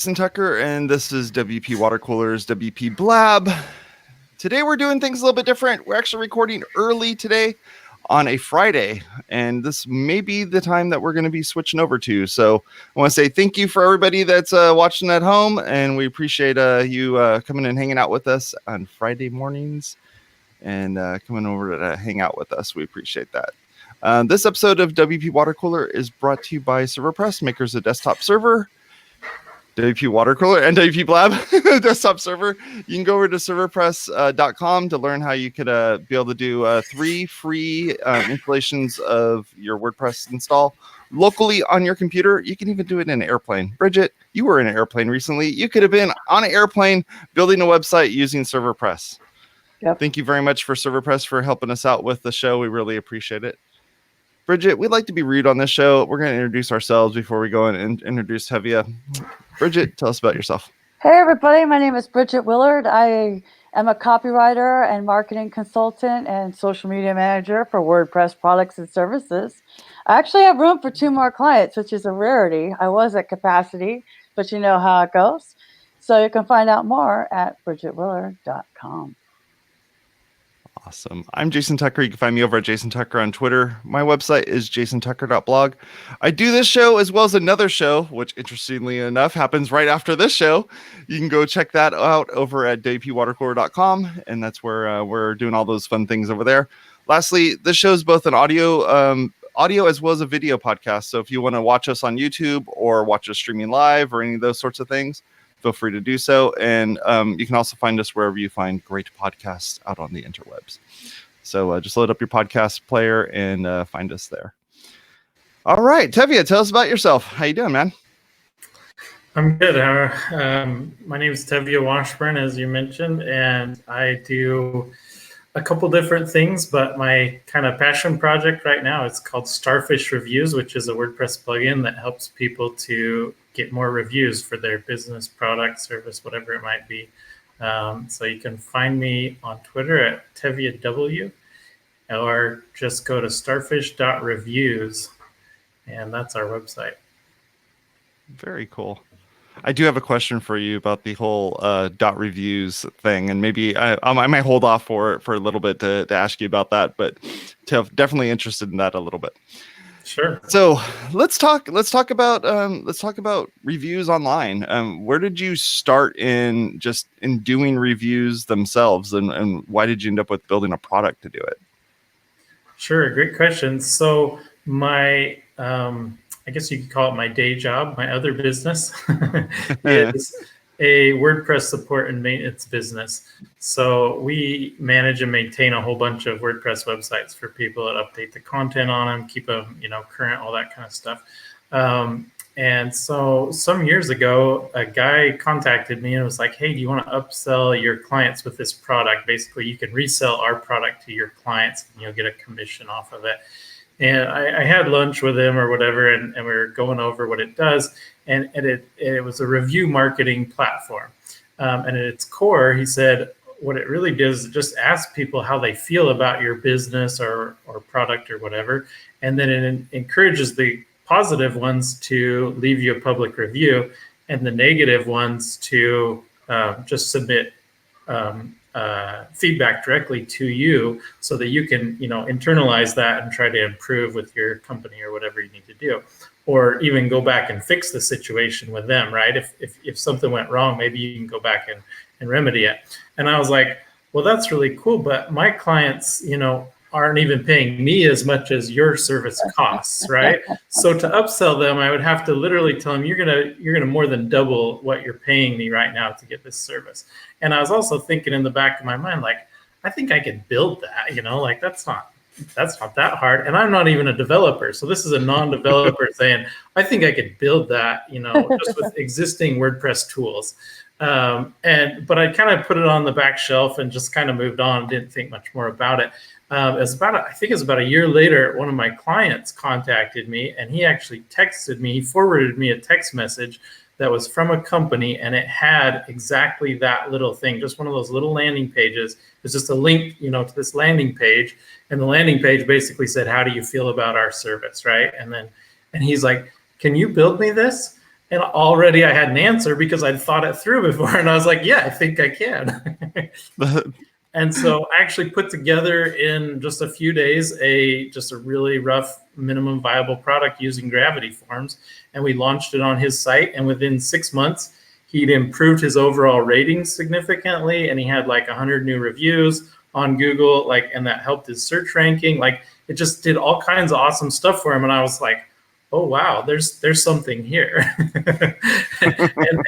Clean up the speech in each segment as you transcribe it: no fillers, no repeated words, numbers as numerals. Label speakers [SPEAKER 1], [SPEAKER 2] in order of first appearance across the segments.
[SPEAKER 1] Jason Tucker, and this is WPwatercooler's WPblab. Today we're doing things a little bit different. We're actually recording early today on a Friday, and this may be the time that we're going to be switching over to. So I want to say thank you for everybody that's watching at home, and we appreciate you coming and hanging out with us on Friday mornings and coming over to hang out with us. We appreciate that. This episode of WP Watercooler is brought to you by ServerPress, makers of desktop server, WPwatercooler, and WPblab desktop server. You can go over to serverpress.com to learn how you could be able to do 3 free installations of your WordPress install locally on your computer. You can even do it in an airplane. Bridget, you were in an airplane recently. You could have been on an airplane building a website using ServerPress. Yep. Thank you very much for ServerPress for helping us out with the show. We really appreciate it. Bridget, we'd like to be rude on this show. We're going to introduce ourselves before we go and introduce Tevya. Bridget, tell us about yourself.
[SPEAKER 2] Hey, everybody. My name is Bridget Willard. I am a copywriter and marketing consultant and social media manager for WordPress products and services. I actually have room for 2 more clients, which is a rarity. I was at capacity, but you know how it goes. So you can find out more at bridgetwillard.com.
[SPEAKER 1] Awesome. I'm Jason Tucker. You can find me over at Jason Tucker on Twitter. My website is jasontucker.blog. I do this show as well as another show, which interestingly enough happens right after this show. You can go check that out over at WPwatercooler.com, and that's where we're doing all those fun things over there. Lastly, this show is both an audio as well as a video podcast. So if you want to watch us on YouTube or watch us streaming live or any of those sorts of things, feel free to do so. And you can also find us wherever you find great podcasts out on the interwebs. So just load up your podcast player and find us there. All right, Tevya, tell us about yourself. How you doing, man?
[SPEAKER 3] I'm good. My name is Tevya Washburn, as you mentioned, and I do a couple different things, but my kind of passion project right now is called Starfish Reviews, which is a WordPress plugin that helps people to get more reviews for their business, product, service, whatever it might be. So you can find me on Twitter at TevyaW, or just go to starfish.reviews, and that's our website.
[SPEAKER 1] Very cool. I do have a question for you about the whole .reviews thing, and maybe I might hold off for a little bit to ask you about that, but definitely interested in that a little bit.
[SPEAKER 3] Sure.
[SPEAKER 1] So let's talk about reviews online. Where did you start in doing reviews themselves, and why did you end up with building a product to do it?
[SPEAKER 3] Sure, great question. So my I guess you could call it my day job, my other business, is a WordPress support and maintenance business. So we manage and maintain a whole bunch of WordPress websites for people that update the content on them, keep them, current, all that kind of stuff. And so some years ago, a guy contacted me and was like, hey, do you want to upsell your clients with this product? Basically, you can resell our product to your clients and you'll get a commission off of it. And I had lunch with him or whatever, and we were going over what it does. And it was a review marketing platform. And at its core, he said, what it really does is just ask people how they feel about your business or product or whatever. And then it encourages the positive ones to leave you a public review, and the negative ones to just submit feedback directly to you, so that you can internalize that and try to improve with your company or whatever you need to do, or even go back and fix the situation with them, right? If something went wrong, maybe you can go back and remedy it. And I was like, well, that's really cool, but my clients aren't even paying me as much as your service costs, right? So to upsell them, I would have to literally tell them, you're gonna more than double what you're paying me right now to get this service. And I was also thinking in the back of my mind, like, I think I could build that, like that's not that hard. And I'm not even a developer. So this is a non-developer saying, I think I could build that, just with existing WordPress tools. But I kind of put it on the back shelf and just kind of moved on, didn't think much more about it. I think it was about a year later, one of my clients contacted me, and he actually texted me. He forwarded me a text message that was from a company, and it had exactly that little thing, just one of those little landing pages. It's just a link, to this landing page, and the landing page basically said, "How do you feel about our service?" Right? And he's like, "Can you build me this?" And already I had an answer because I'd thought it through before. And I was like, yeah, I think I can. And so I actually put together in just a few days just a really rough minimum viable product using Gravity Forms. And we launched it on his site. And within 6 months, he'd improved his overall ratings significantly. And he had like 100 new reviews on Google, like, and that helped his search ranking. Like, it just did all kinds of awesome stuff for him. And I was like, oh, wow, there's something here.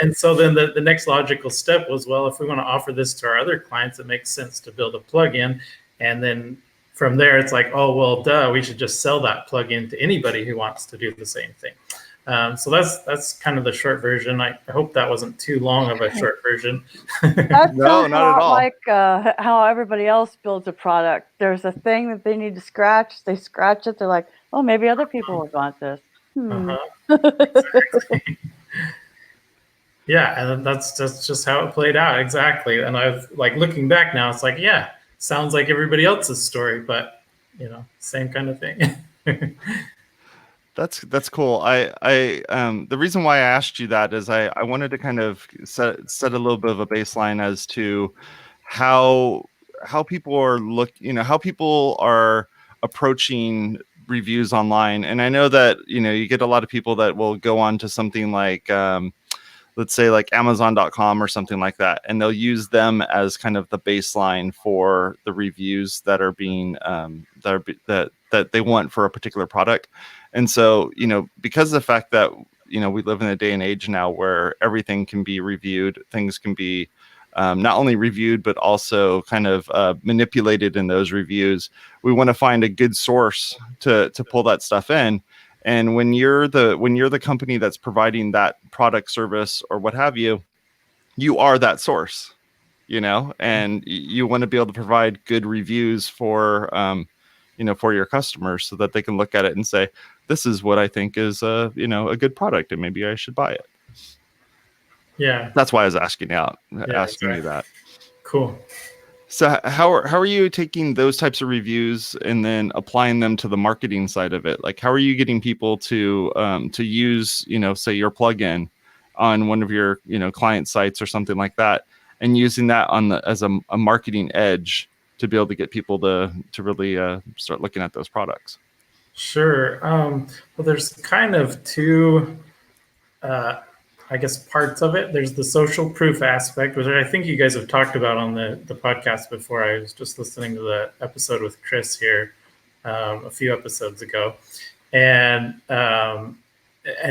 [SPEAKER 3] and so then the next logical step was, well, if we want to offer this to our other clients, it makes sense to build a plugin. And then from there, it's like, oh, well, duh, we should just sell that plugin to anybody who wants to do the same thing. So that's kind of the short version. I hope that wasn't too long of a short version.
[SPEAKER 2] That
[SPEAKER 1] No,
[SPEAKER 2] sounds
[SPEAKER 1] not at
[SPEAKER 2] a lot
[SPEAKER 1] all.
[SPEAKER 2] like how everybody else builds a product. There's a thing that they need to scratch. They scratch it. They're like, oh, maybe other people would want this.
[SPEAKER 3] Exactly. Yeah, and that's just how it played out exactly. And I've like looking back now, it's like, yeah, sounds like everybody else's story, but same kind of thing.
[SPEAKER 1] That's cool. The reason why I asked you that is I wanted to kind of set a little bit of a baseline as to how people are how people are approaching reviews online. And I know that you get a lot of people that will go on to something like let's say like Amazon.com or something like that, and they'll use them as kind of the baseline for the reviews that are being that they want for a particular product. And so, because of the fact that, we live in a day and age now where everything can be reviewed, things can be not only reviewed, but also kind of manipulated in those reviews. We want to find a good source to pull that stuff in. And when you're the company that's providing that product, service, or what have you, you are that source, and you want to be able to provide good reviews for for your customers so that they can look at it and say, this is what I think is a good product and maybe I should buy it.
[SPEAKER 3] Yeah.
[SPEAKER 1] That's why I was asking you
[SPEAKER 3] Exactly.
[SPEAKER 1] that.
[SPEAKER 3] Cool.
[SPEAKER 1] So how are you taking those types of reviews and then applying them to the marketing side of it? Like, how are you getting people to use, say your plugin on one of your, client sites or something like that, and using that as a marketing edge to be able to get people to really start looking at those products?
[SPEAKER 3] Sure. Well, there's kind of two, I guess, parts of it. There's the social proof aspect, which I think you guys have talked about on the podcast before. I was just listening to the episode with Chris here a few episodes ago, and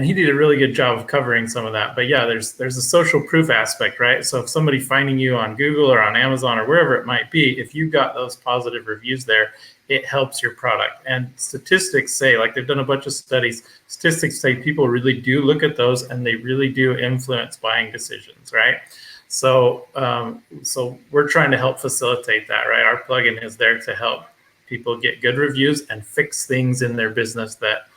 [SPEAKER 3] he did a really good job of covering some of that. But yeah, there's a social proof aspect, right? So if somebody finding you on Google or on Amazon or wherever it might be, if you got those positive reviews there, it helps your product. And statistics say, like they've done a bunch of studies, statistics say people really do look at those and they really do influence buying decisions, right? So so we're trying to help facilitate that, right? Our plugin is there to help people get good reviews and fix things in their business that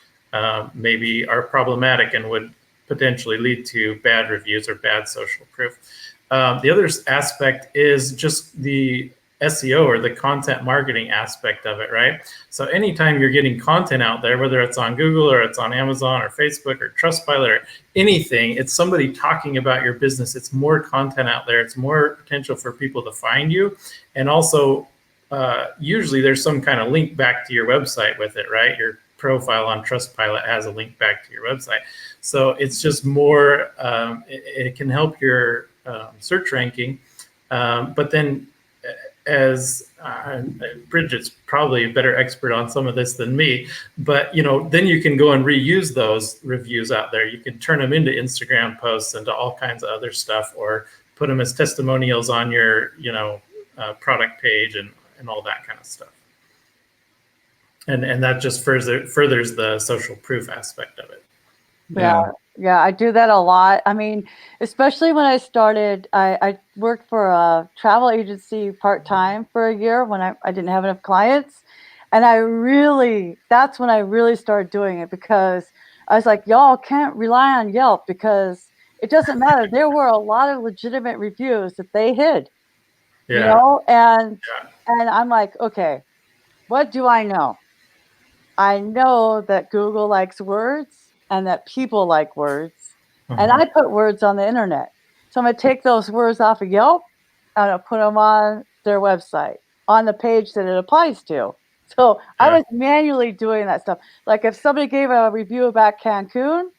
[SPEAKER 3] maybe are problematic and would potentially lead to bad reviews or bad social proof. The other aspect is just the SEO or the content marketing aspect of it, right? So anytime you're getting content out there, whether it's on Google or it's on Amazon or Facebook or Trustpilot or anything, it's somebody talking about your business. It's more content out there. It's more potential for people to find you. And also, usually there's some kind of link back to your website with it, right? Your profile on Trustpilot has a link back to your website. So it's just more, it can help your search ranking. But then as Bridget's probably a better expert on some of this than me, but then you can go and reuse those reviews out there. You can turn them into Instagram posts and to all kinds of other stuff, or put them as testimonials on your product page and all that kind of stuff. And that just furthers the social proof aspect of it.
[SPEAKER 2] Yeah, I do that a lot. I mean, especially when I started, I worked for a travel agency part-time for a year when I didn't have enough clients. And that's when I really started doing it, because I was like, y'all can't rely on Yelp because it doesn't matter. There were a lot of legitimate reviews that they hid, and I'm like, okay, what do I know? I know that Google likes words and that people like words. and I put words on the internet. So I'm going to take those words off of Yelp and I'll put them on their website, on the page that it applies to. So I was manually doing that stuff. Like if somebody gave a review about Cancun,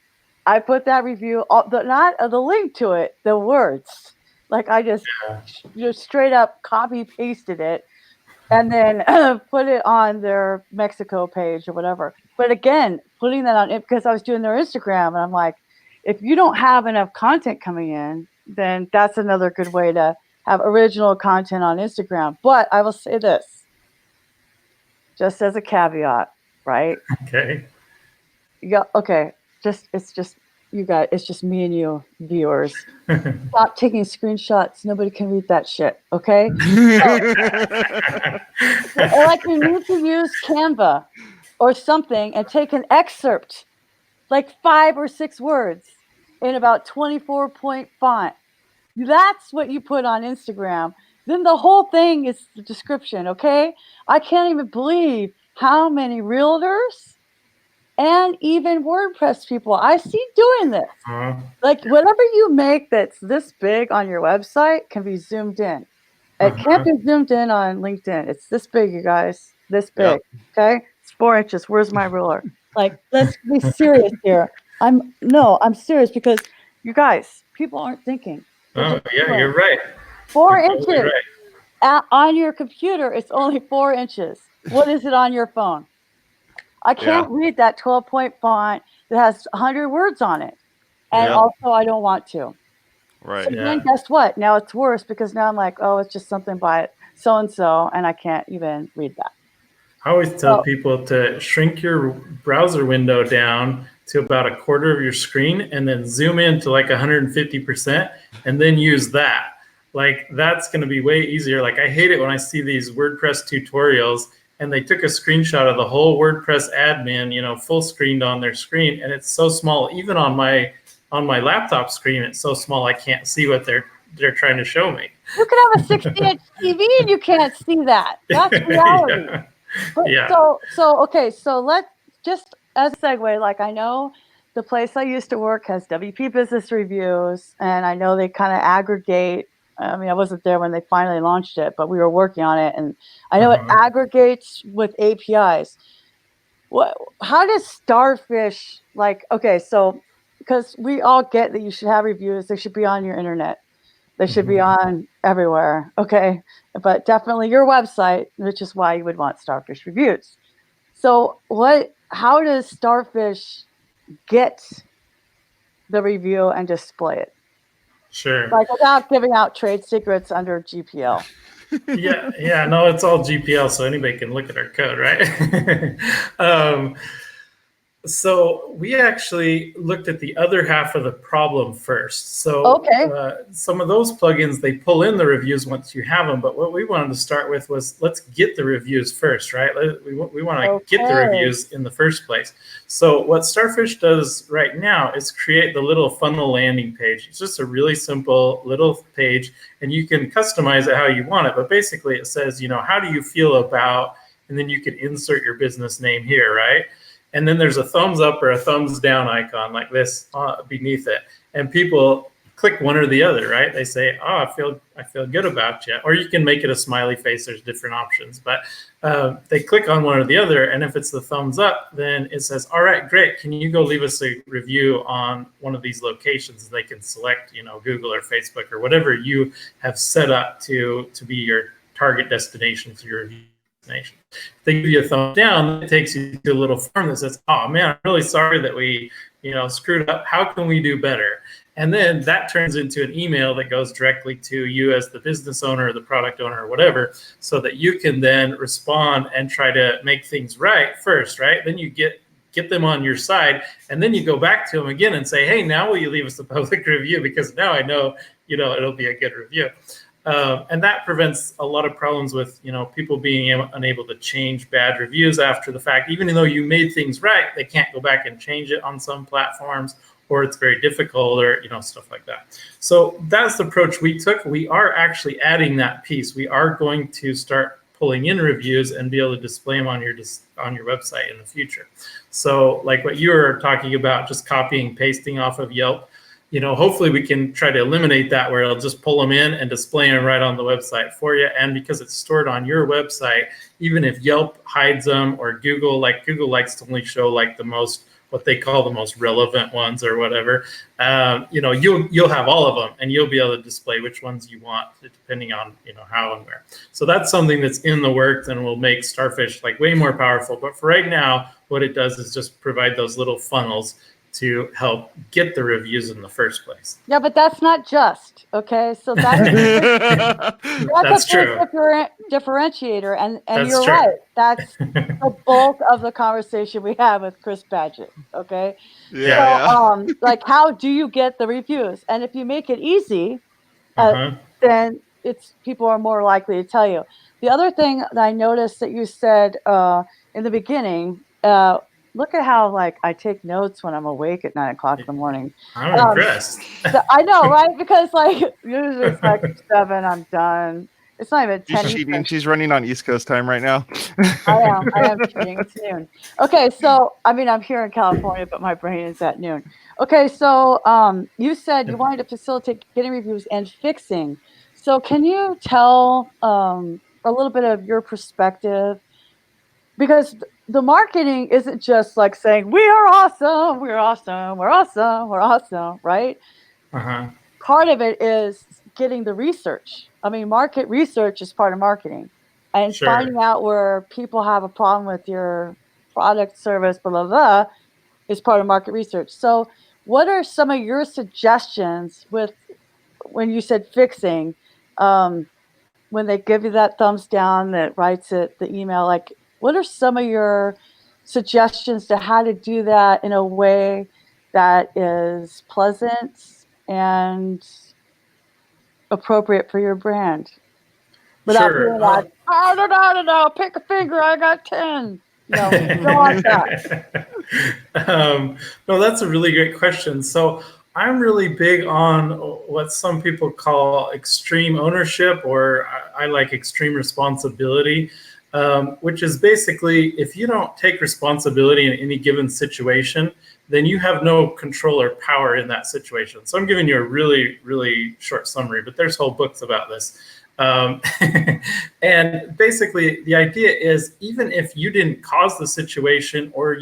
[SPEAKER 2] I put that review, not the link to it, the words. Like I just straight up copy pasted it and then put it on their Mexico page or whatever. But again, putting that on it because I was doing their Instagram and I'm like, if you don't have enough content coming in, then that's another good way to have original content on Instagram. But I will say this, just as a caveat, right?
[SPEAKER 3] Okay.
[SPEAKER 2] Yeah. Okay. It's just you guys. It's just me and you, viewers. Stop taking screenshots. Nobody can read that shit. Okay. Like you need to use Canva or something and take an excerpt, like 5 or 6 words in about 24-point font. That's what you put on Instagram. Then the whole thing is the description, okay? I can't even believe how many realtors and even WordPress people I see doing this. Like whatever you make that's this big on your website can be zoomed in. It can't be zoomed in on LinkedIn. It's this big, you guys. This big, okay? It's 4 inches. Where's my ruler? Like, let's be serious here. I'm serious because you guys, people aren't thinking.
[SPEAKER 3] Oh, yeah, you're right.
[SPEAKER 2] 4 inches. Totally right. On your computer, it's only 4 inches. What is it on your phone? I can't read that 12-point font that has 100 words on it. And also, I don't want to.
[SPEAKER 1] Right.
[SPEAKER 2] So then guess what? Now it's worse because now I'm like, oh, it's just something by so-and-so, and I can't even read that.
[SPEAKER 3] I always tell people to shrink your browser window down to about a quarter of your screen and then zoom in to like 150% and then use that. Like that's going to be way easier. Like I hate it when I see these WordPress tutorials and they took a screenshot of the whole WordPress admin, full screened on their screen. And it's so small, even on my laptop screen, it's so small I can't see what they're trying to show me.
[SPEAKER 2] You can have a 60-inch TV and you can't see that. That's reality. So let's just as a segue, like I know the place I used to work has WP Business Reviews, and I know they kind of aggregate. I mean, I wasn't there when they finally launched it, but we were working on it, and I know it aggregates with APIs. How does Starfish, because we all get that you should have reviews, they should be on your internet. They should be on everywhere, okay? But definitely your website, which is why you would want Starfish Reviews. So how does Starfish get the review and display it?
[SPEAKER 3] Sure.
[SPEAKER 2] Like without giving out trade secrets under GPL.
[SPEAKER 3] No, it's all GPL, so anybody can look at our code, right? So we actually looked at the other half of the problem first. So some of those plugins, they pull in the reviews once you have them. But what we wanted to start with was let's get the reviews first, right? We want to get the reviews in the first place. So what Starfish does right now is create the little funnel landing page. It's just a really simple little page, and you can customize it how you want it. But basically it says, how do you feel about, and then you can insert your business name here, right? And then there's a thumbs up or a thumbs down icon like this beneath it. And people click one or the other, right? They say, oh, I feel good about you. Or you can make it a smiley face. There's different options. But they click on one or the other. And if it's the thumbs up, then it says, all right, great. Can you go leave us a review on one of these locations? They can select, Google or Facebook or whatever you have set up to be your target destination for your review. If they give you a thumbs down, it takes you to a little form that says, oh man, I'm really sorry that we screwed up. How can we do better? And then that turns into an email that goes directly to you as the business owner or the product owner or whatever, so that you can then respond and try to make things right first, right? Then you get them on your side, and then you go back to them again and say, hey, now will you leave us a public review? Because now I know, it'll be a good review. And that prevents a lot of problems with, people being unable to change bad reviews after the fact. Even though you made things right, they can't go back and change it on some platforms, or it's very difficult, or, stuff like that. So that's the approach we took. We are actually adding that piece. We are going to start pulling in reviews and be able to display them on your website in the future. So like what you were talking about, just copying, pasting off of Yelp, hopefully we can try to eliminate that, where it'll just pull them in and display them right on the website for you. And because it's stored on your website, even if Yelp hides them, or Google likes to only show like the most, what they call the most relevant ones or whatever, you'll have all of them, and you'll be able to display which ones you want depending on how and where. So that's something that's in the works and will make Starfish like way more powerful. But for right now, what it does is just provide those little funnels to help get the reviews in the first place.
[SPEAKER 2] Yeah, but that's not just, okay? So that's
[SPEAKER 3] That's true.
[SPEAKER 2] Differentiator, and
[SPEAKER 3] That's
[SPEAKER 2] you're
[SPEAKER 3] true.
[SPEAKER 2] right. That's the bulk of the conversation we have with Chris Badgett, okay? So, like, how do you get the reviews? And if you make it easy, then people are more likely to tell you. The other thing that I noticed that you said in the beginning, look at how like I take notes when I'm awake at 9 o'clock in the morning.
[SPEAKER 3] I'm impressed.
[SPEAKER 2] So, I know, right? Because like usually it's like 7, I'm done. It's not even 10.
[SPEAKER 1] She's cheating. She's running on East Coast time right now.
[SPEAKER 2] I am cheating. It's noon. Okay, so I mean I'm here in California, but my brain is at noon. Okay, so you said you wanted to facilitate getting reviews and fixing. So can you tell a little bit of your perspective? Because the marketing isn't just like saying, we are awesome, we're awesome, we're awesome, we're awesome, right? Part of it is getting the research. I mean, market research is part of marketing. And finding out where people have a problem with your product, service, blah, blah, blah, is part of market research. So what are some of your suggestions when you said fixing, when they give you that thumbs down that writes it, the email, like, what are some of your suggestions to how to do that in a way that is pleasant and appropriate for your brand? Without being like, I don't know, pick a finger, I got 10. No, don't want that.
[SPEAKER 3] No, that's a really great question. So I'm really big on what some people call extreme ownership, or I like extreme responsibility. Which is basically, if you don't take responsibility in any given situation, then you have no control or power in that situation. So I'm giving you a really, really short summary, but there's whole books about this. And basically, the idea is, even if you didn't cause the situation, or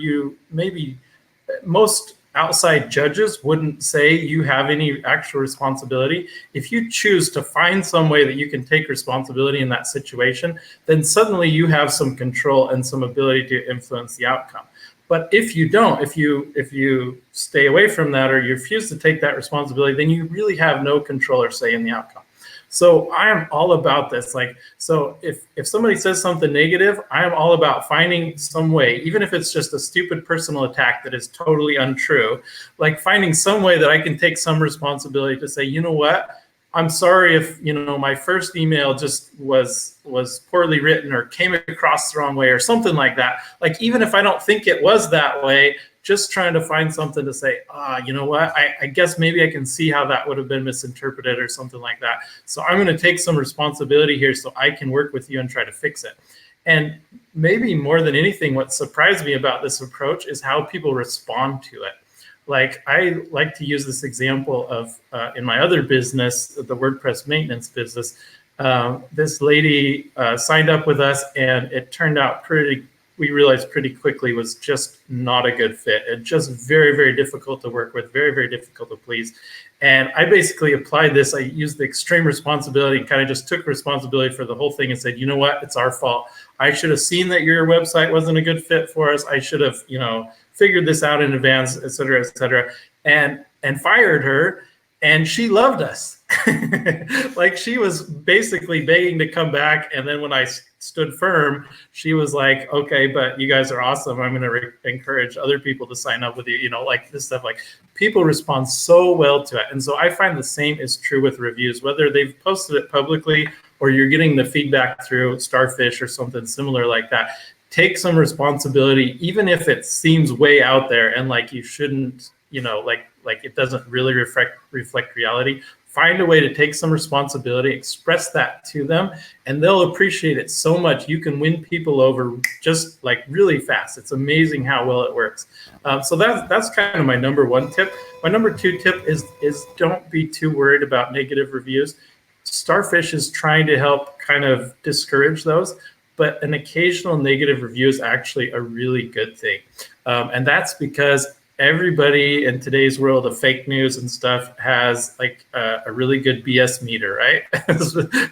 [SPEAKER 3] most outside judges wouldn't say you have any actual responsibility. If you choose to find some way that you can take responsibility in that situation, then suddenly you have some control and some ability to influence the outcome. But if you don't, if you stay away from that, or you refuse to take that responsibility, then you really have no control or say in the outcome. So I am all about this. Like, so if somebody says something negative, I am all about finding some way, even if it's just a stupid personal attack that is totally untrue, like finding some way that I can take some responsibility to say, you know what, I'm sorry if, my first email just was poorly written or came across the wrong way or something like that. Like, even if I don't think it was that way, just trying to find something to say, you know what, I guess maybe I can see how that would have been misinterpreted or something like that. So I'm going to take some responsibility here so I can work with you and try to fix it. And maybe more than anything, what surprised me about this approach is how people respond to it. Like, I like to use this example of in my other business, the WordPress maintenance business. This lady signed up with us, and it turned out we realized pretty quickly was just not a good fit. It just very, very difficult to work with, very, very difficult to please. And I basically applied this. I used the extreme responsibility and kind of just took responsibility for the whole thing and said, you know what, it's our fault. I should have seen that your website wasn't a good fit for us. I should have, figured this out in advance, et cetera, and fired her. And she loved us. Like, she was basically begging to come back. And then when I stood firm, she was like, okay, but you guys are awesome. I'm going to encourage other people to sign up with you, like this stuff. Like, people respond so well to it. And so I find the same is true with reviews, whether they've posted it publicly or you're getting the feedback through Starfish or something similar like that. Take some responsibility, even if it seems way out there and like you shouldn't, like it doesn't really reflect reality. Find a way to take some responsibility, express that to them, and they'll appreciate it so much. You can win people over just like really fast. It's amazing how well it works. So that's kind of my number one tip. My number 2 tip is don't be too worried about negative reviews. Starfish is trying to help kind of discourage those, but an occasional negative review is actually a really good thing. And that's because everybody in today's world of fake news and stuff has like a really good BS meter, right?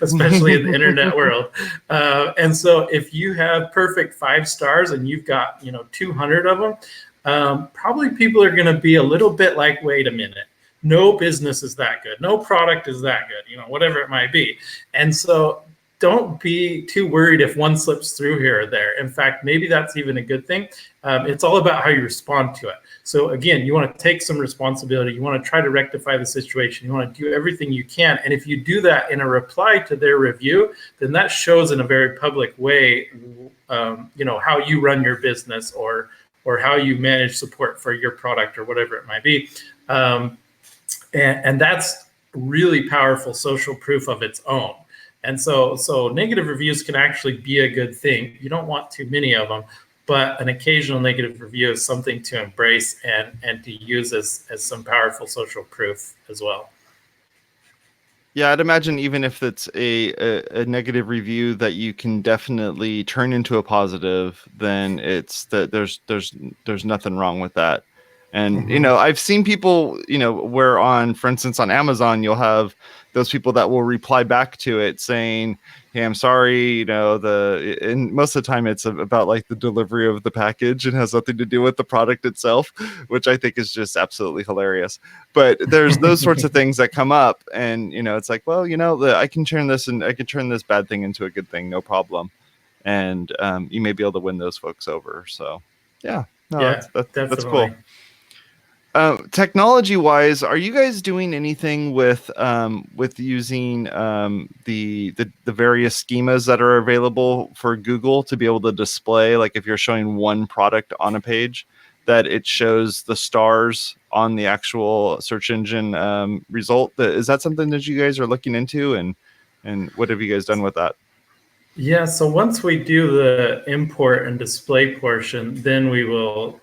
[SPEAKER 3] Especially in the internet world. And so if you have perfect 5 stars and you've got, 200 of them, probably people are going to be a little bit like, wait a minute, no business is that good. No product is that good, whatever it might be. And so don't be too worried if one slips through here or there. In fact, maybe that's even a good thing. It's all about how you respond to it. So again, you want to take some responsibility. You want to try to rectify the situation. You want to do everything you can. And if you do that in a reply to their review, then that shows in a very public way, how you run your business or how you manage support for your product or whatever it might be. And that's really powerful social proof of its own. And so negative reviews can actually be a good thing. You don't want too many of them, but an occasional negative review is something to embrace and to use as some powerful social proof as well.
[SPEAKER 1] Yeah, I'd imagine even if it's a negative review that you can definitely turn into a positive, then it's that there's nothing wrong with that. And I've seen people, where for instance, on Amazon, you'll have those people that will reply back to it saying, "Hey, I'm sorry," and most of the time it's about like the delivery of the package and has nothing to do with the product itself, which I think is just absolutely hilarious. But there's those sorts of things that come up, and it's like, well, I can turn this bad thing into a good thing, no problem, and you may be able to win those folks over. So yeah, that's cool. Technology wise, are you guys doing anything with using the various schemas that are available for Google to be able to display, like if you're showing one product on a page, that it shows the stars on the actual search engine result? Is that something that you guys are looking into, and what have you guys done with that?
[SPEAKER 3] Yeah, so once we do the import and display portion, then we'll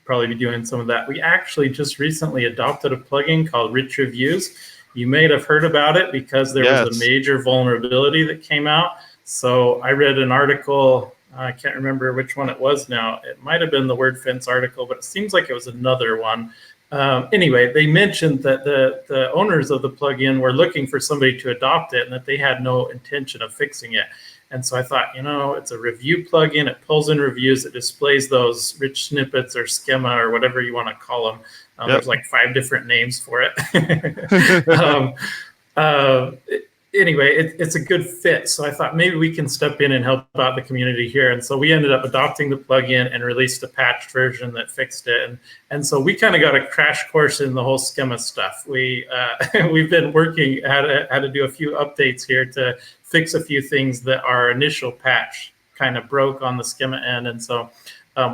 [SPEAKER 3] probably be doing some of that. We actually just recently adopted a plugin called Rich Reviews. You may have heard about it because there was a major vulnerability that came out. So I read an article, I can't remember which one it was now. It might have been the WordFence article, but it seems like it was another one. Anyway, they mentioned that the owners of the plugin were looking for somebody to adopt it and that they had no intention of fixing it. And so I thought, it's a review plugin. It pulls in reviews. It displays those rich snippets or schema or whatever you want to call them. There's like 5 different names for it. Anyway, it's a good fit. So I thought maybe we can step in and help out the community here. And so we ended up adopting the plugin and released a patched version that fixed it. And so we kind of got a crash course in the whole schema stuff. We've been working how to do a few updates here to fix a few things that our initial patch kind of broke on the schema end. And so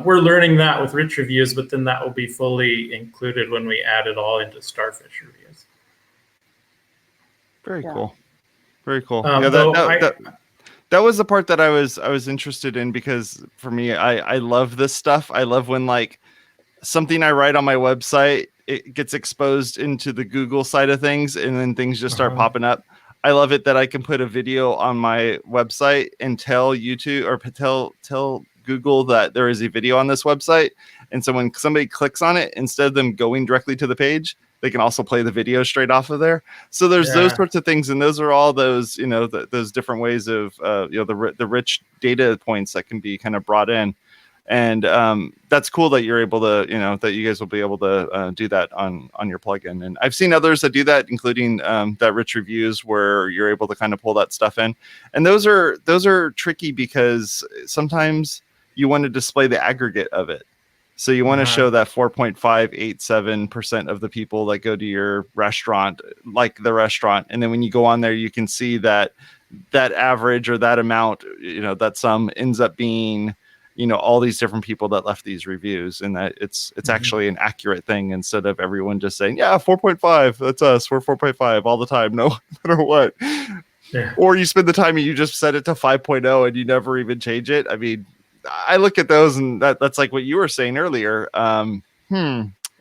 [SPEAKER 3] we're learning that with Rich Reviews, but then that will be fully included when we add it all into Starfish Reviews.
[SPEAKER 1] Very cool. Very cool. That was the part that I was interested in, because for me, I love this stuff. I love when like something I write on my website, it gets exposed into the Google side of things, and then things just start popping up. I love it that I can put a video on my website and tell YouTube or tell Google that there is a video on this website. And so when somebody clicks on it, instead of them going directly to the page, they can also play the video straight off of there. So there's those sorts of things. And those are all those, those different ways of, the rich data points that can be kind of brought in. And that's cool that you're able to, that you guys will be able to do that on your plugin. And I've seen others that do that, including that Rich Reviews, where you're able to kind of pull that stuff in. And those are tricky because sometimes you want to display the aggregate of it. So you want to show that 4.587% of the people that go to your restaurant like the restaurant. And then when you go on there, you can see that average or that amount, that sum ends up being, all these different people that left these reviews, and that it's actually an accurate thing, instead of everyone just saying, 4.5, that's us, we're 4.5 all the time, no matter what. Yeah. Or you spend the time and you just set it to 5.0 and you never even change it. I mean, I look at those, and that's like what you were saying earlier.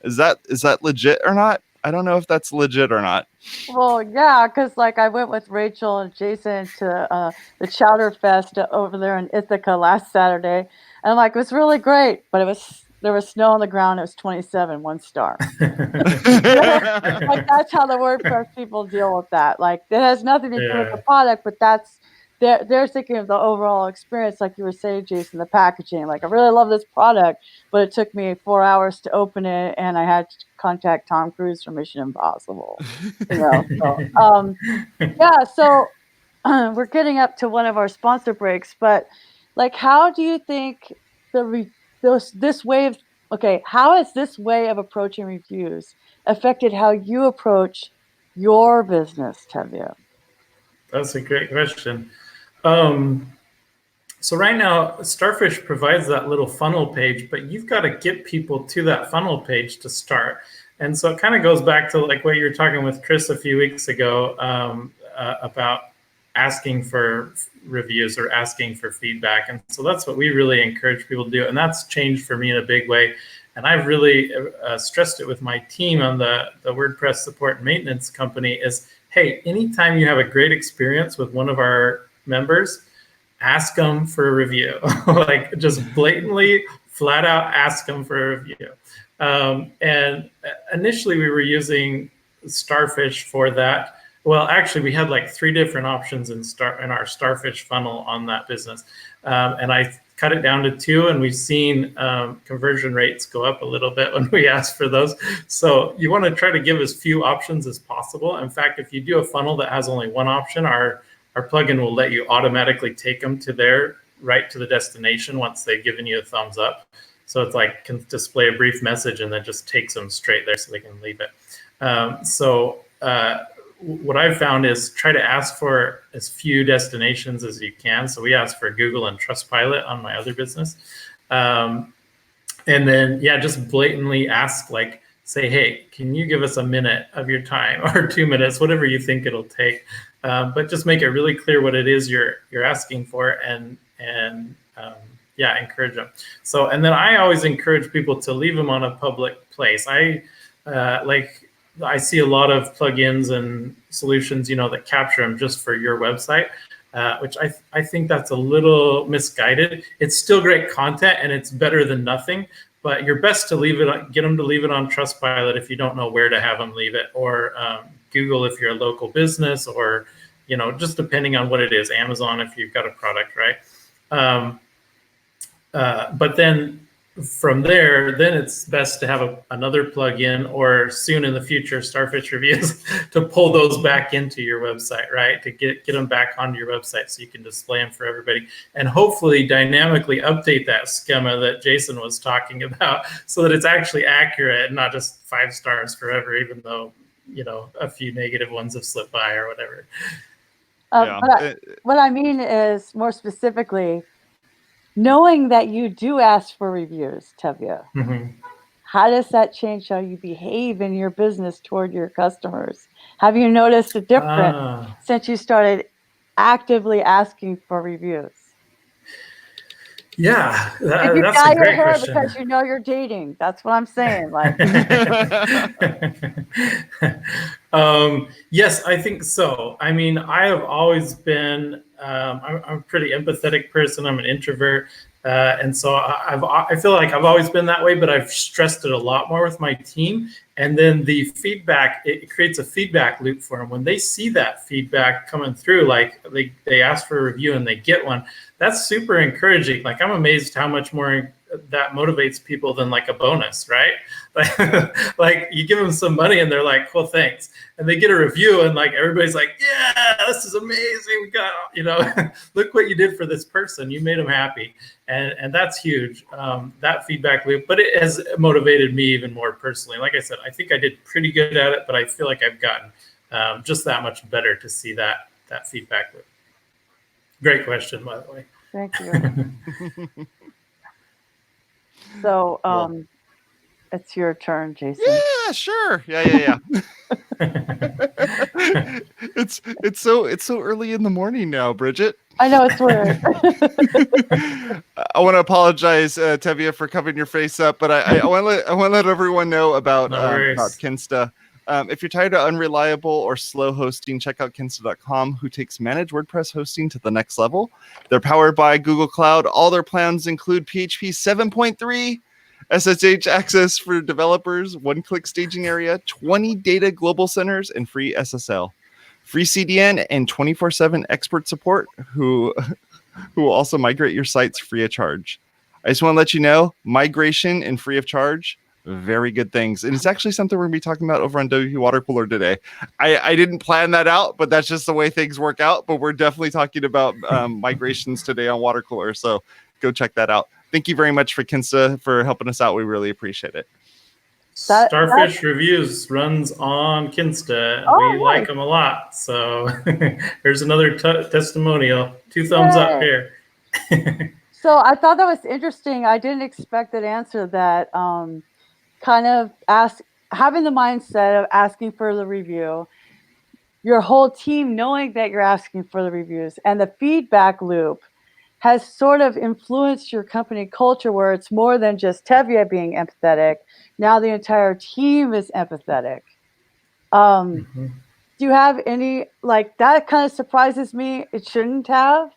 [SPEAKER 1] Is that legit or not? I don't know if that's legit or not.
[SPEAKER 2] Well, yeah, because like I went with Rachel and Jason to the Chowder Fest over there in Ithaca last Saturday, and like it was really great, but there was snow on the ground. It was 27, 1 star. Like that's how the WordPress people deal with that. Like it has nothing to do with the product, but they're thinking of the overall experience, like you were saying, Jason, the packaging. Like I really love this product, but it took me 4 hours to open it, and I had to contact Tom Cruise for Mission Impossible. Yeah. So we're getting up to one of our sponsor breaks, but like, how do you think this way of how has this way of approaching reviews affected how you approach your business, Tevya?
[SPEAKER 3] That's a great question. So right now, Starfish provides that little funnel page, but you've got to get people to that funnel page to start. And so it kind of goes back to like what you were talking with Chris a few weeks ago about asking for reviews or asking for feedback. And so that's what we really encourage people to do. And that's changed for me in a big way. And I've really stressed it with my team on the WordPress support and maintenance company is, hey, anytime you have a great experience with one of our members, ask them for a review. Like just blatantly, flat out ask them for a review. And initially we were using Starfish for that. Well, actually we had like 3 different options in our Starfish funnel on that business. And I cut it down to 2, and we've seen conversion rates go up a little bit when we ask for those. So you want to try to give as few options as possible. In fact, if you do a funnel that has only 1 option, our plugin will let you automatically take them to right to the destination once they've given you a thumbs up. So it's like can display a brief message and then just takes them straight there so they can leave it. What I've found is try to ask for as few destinations as you can. So we ask for Google and Trustpilot on my other business. And then, yeah, just blatantly ask, like, say, hey, can you give us a minute of your time or 2 minutes, whatever you think it'll take. But just make it really clear what it is you're asking for and encourage them. So, and then I always encourage people to leave them on a public place. I see a lot of plugins and solutions, that capture them just for your website, which I think that's a little misguided. It's still great content and it's better than nothing, but you're best to get them to leave it on Trustpilot if you don't know where to have them leave it, or Google if you're a local business, or, just depending on what it is, Amazon if you've got a product, right? But then from there, then it's best to have another plugin, or soon in the future, Starfish Reviews, to pull those back into your website, right? To get them back onto your website so you can display them for everybody, and hopefully dynamically update that schema that Jason was talking about so that it's actually accurate and not just 5 stars forever, even though, a few negative ones have slipped by or whatever.
[SPEAKER 2] What I mean is, more specifically, knowing that you do ask for reviews, Tevya, how does that change how you behave in your business toward your customers? Have you noticed a difference since you started actively asking for reviews?
[SPEAKER 3] Yeah,
[SPEAKER 2] Did you
[SPEAKER 3] that's
[SPEAKER 2] dye
[SPEAKER 3] a great
[SPEAKER 2] your hair
[SPEAKER 3] question.
[SPEAKER 2] because you know you're dating? That's what I'm saying. Like,
[SPEAKER 3] yes, I think so. I mean, I have always been. I'm a pretty empathetic person. I'm an introvert, and so I feel like I've always been that way. But I've stressed it a lot more with my team. And then the feedback, it creates a feedback loop for them. When they see that feedback coming through, like they ask for a review and they get one, that's super encouraging. Like, I'm amazed how much more that motivates people than like a bonus, right? Like you give them some money and they're like, well, thanks. And they get a review and like, everybody's like, yeah, this is amazing. We got, look what you did for this person. You made them happy. And that's huge, that feedback loop. But it has motivated me even more personally. Like I said, I think I did pretty good at it, but I feel like I've gotten just that much better to see that feedback loop. Great question, by the way.
[SPEAKER 2] Thank you. So it's your turn, Jason.
[SPEAKER 1] Yeah, sure. Yeah. It's so early in the morning now, Bridget.
[SPEAKER 2] I know it's weird.
[SPEAKER 1] I want to apologize, Tevya, for covering your face up, but I want to let everyone know about
[SPEAKER 3] No worries.
[SPEAKER 1] Kinsta. If you're tired of unreliable or slow hosting, check out Kinsta.com, who takes managed WordPress hosting to the next level. They're powered by Google Cloud. All their plans include PHP 7.3, SSH access for developers, one-click staging area, 20 data global centers, and free SSL. Free CDN and 24/7 expert support who will also migrate your sites free of charge. I just want to let you know, migration and free of charge, very good things. And it's actually something we're going to be talking about over on WP Watercooler today. I didn't plan that out, but that's just the way things work out. But we're definitely talking about migrations today on Watercooler. So go check that out. Thank you very much for Kinsta for helping us out. We really appreciate it.
[SPEAKER 3] Starfish Reviews runs on Kinsta.
[SPEAKER 2] Oh,
[SPEAKER 3] We like them a lot. So here's another testimonial. 2 thumbs up here.
[SPEAKER 2] So I thought that was interesting. I didn't expect that answer that kind of having the mindset of asking for the review, your whole team knowing that you're asking for the reviews, and the feedback loop has sort of influenced your company culture where it's more than just Tevya being empathetic. Now the entire team is empathetic. Do you have any, like, that kind of surprises me? It shouldn't have,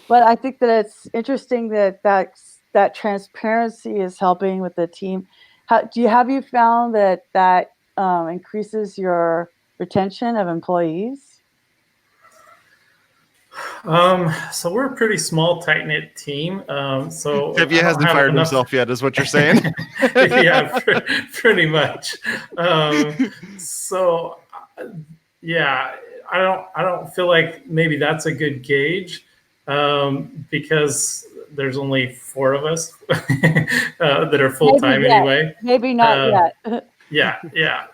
[SPEAKER 2] but I think that it's interesting that transparency is helping with the team. Have you found that increases your retention of employees?
[SPEAKER 3] So we're a pretty small, tight-knit team. So
[SPEAKER 1] Tevya hasn't fired himself yet, is what you're saying.
[SPEAKER 3] Yeah, pretty much. Yeah, I don't feel like maybe that's a good gauge because there's only 4 of us that are full-time anyway.
[SPEAKER 2] Maybe not yet.
[SPEAKER 3] Yeah.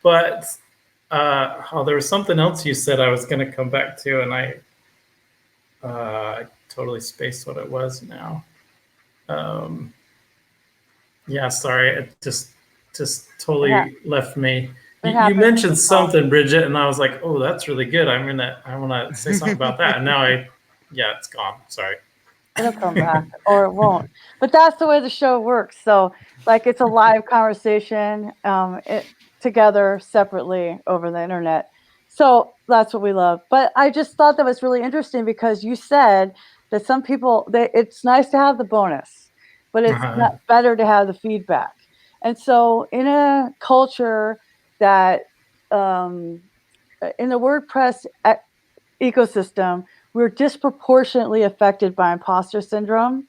[SPEAKER 3] But there was something else you said I was going to come back to, and I totally spaced what it was now. Yeah, sorry, it just totally left me. You mentioned something, Bridget, and I was like, "Oh, that's really good. I want to say something about that." And now it's gone. Sorry.
[SPEAKER 2] It'll come back, or it won't. But that's the way the show works. So, like, it's a live conversation together separately over the internet. So that's what we love. But I just thought that was really interesting because you said that some people, it's nice to have the bonus, but it's not better to have the feedback. And so in a culture that in the WordPress ecosystem, we're disproportionately affected by imposter syndrome.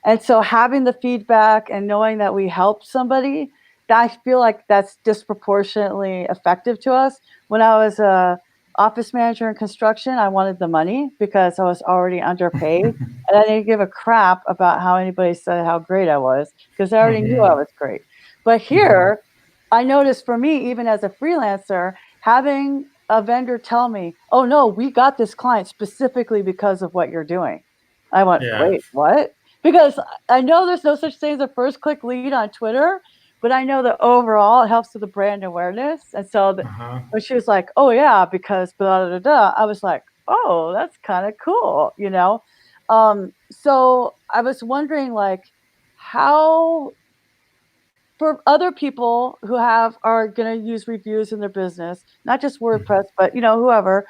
[SPEAKER 2] And so having the feedback and knowing that we helped somebody, I feel like that's disproportionately effective to us. When I was a office manager in construction, I wanted the money because I was already underpaid. And I didn't give a crap about how anybody said how great I was because I already knew I was great. But here, I noticed for me, even as a freelancer, having a vendor tell me, "Oh no, we got this client specifically because of what you're doing." I went, "Wait, what?" Because I know there's no such thing as a first click lead on Twitter, but I know that overall it helps with the brand awareness. And so when she was like, "Oh yeah, because blah, blah, blah," I was like, "Oh, that's kind of cool," you know? So I was wondering, like, how, for other people who are going to use reviews in their business, not just WordPress, but whoever,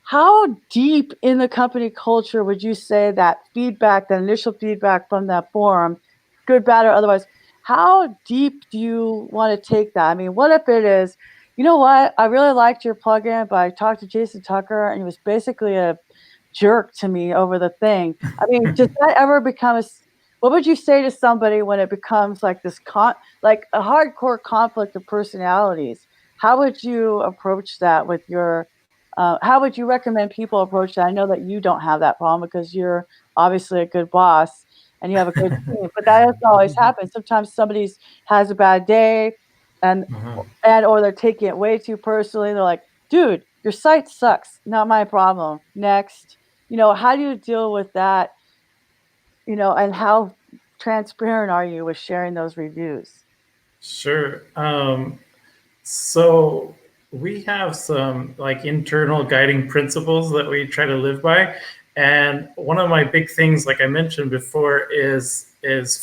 [SPEAKER 2] how deep in the company culture would you say that feedback, that initial feedback from that forum, good, bad, or otherwise, how deep do you want to take that? I mean, what if it is, you know what, I really liked your plugin, but I talked to Jason Tucker and he was basically a jerk to me over the thing. I mean, does that ever become what would you say to somebody when it becomes like this like a hardcore conflict of personalities? How would you approach that with your how would you recommend people approach that? I know that you don't have that problem because you're obviously a good boss and you have a good team, but that doesn't always happen. Sometimes somebody has a bad day and or they're taking it way too personally. They're like, "Dude, your site sucks. Not my problem. Next." How do you deal with that? And how transparent are you with sharing those reviews?
[SPEAKER 3] Sure. So we have some like internal guiding principles that we try to live by. And one of my big things, like I mentioned before, is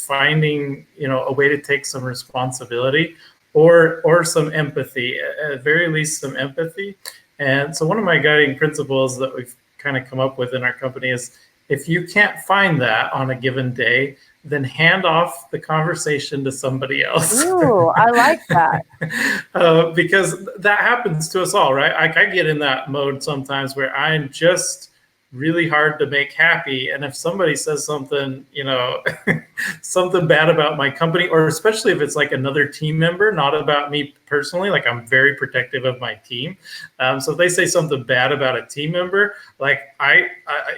[SPEAKER 3] finding, you know, a way to take some responsibility or some empathy, at the very least some empathy. And so one of my guiding principles that we've kind of come up with in our company is, if you can't find that on a given day, then hand off the conversation to somebody else.
[SPEAKER 2] Ooh, I like that.
[SPEAKER 3] Because that happens to us all, right? I get in that mode sometimes where I'm just really hard to make happy. And if somebody says something, you know, something bad about my company, or especially if it's like another team member, not about me personally, like I'm very protective of my team. So if they say something bad about a team member, like I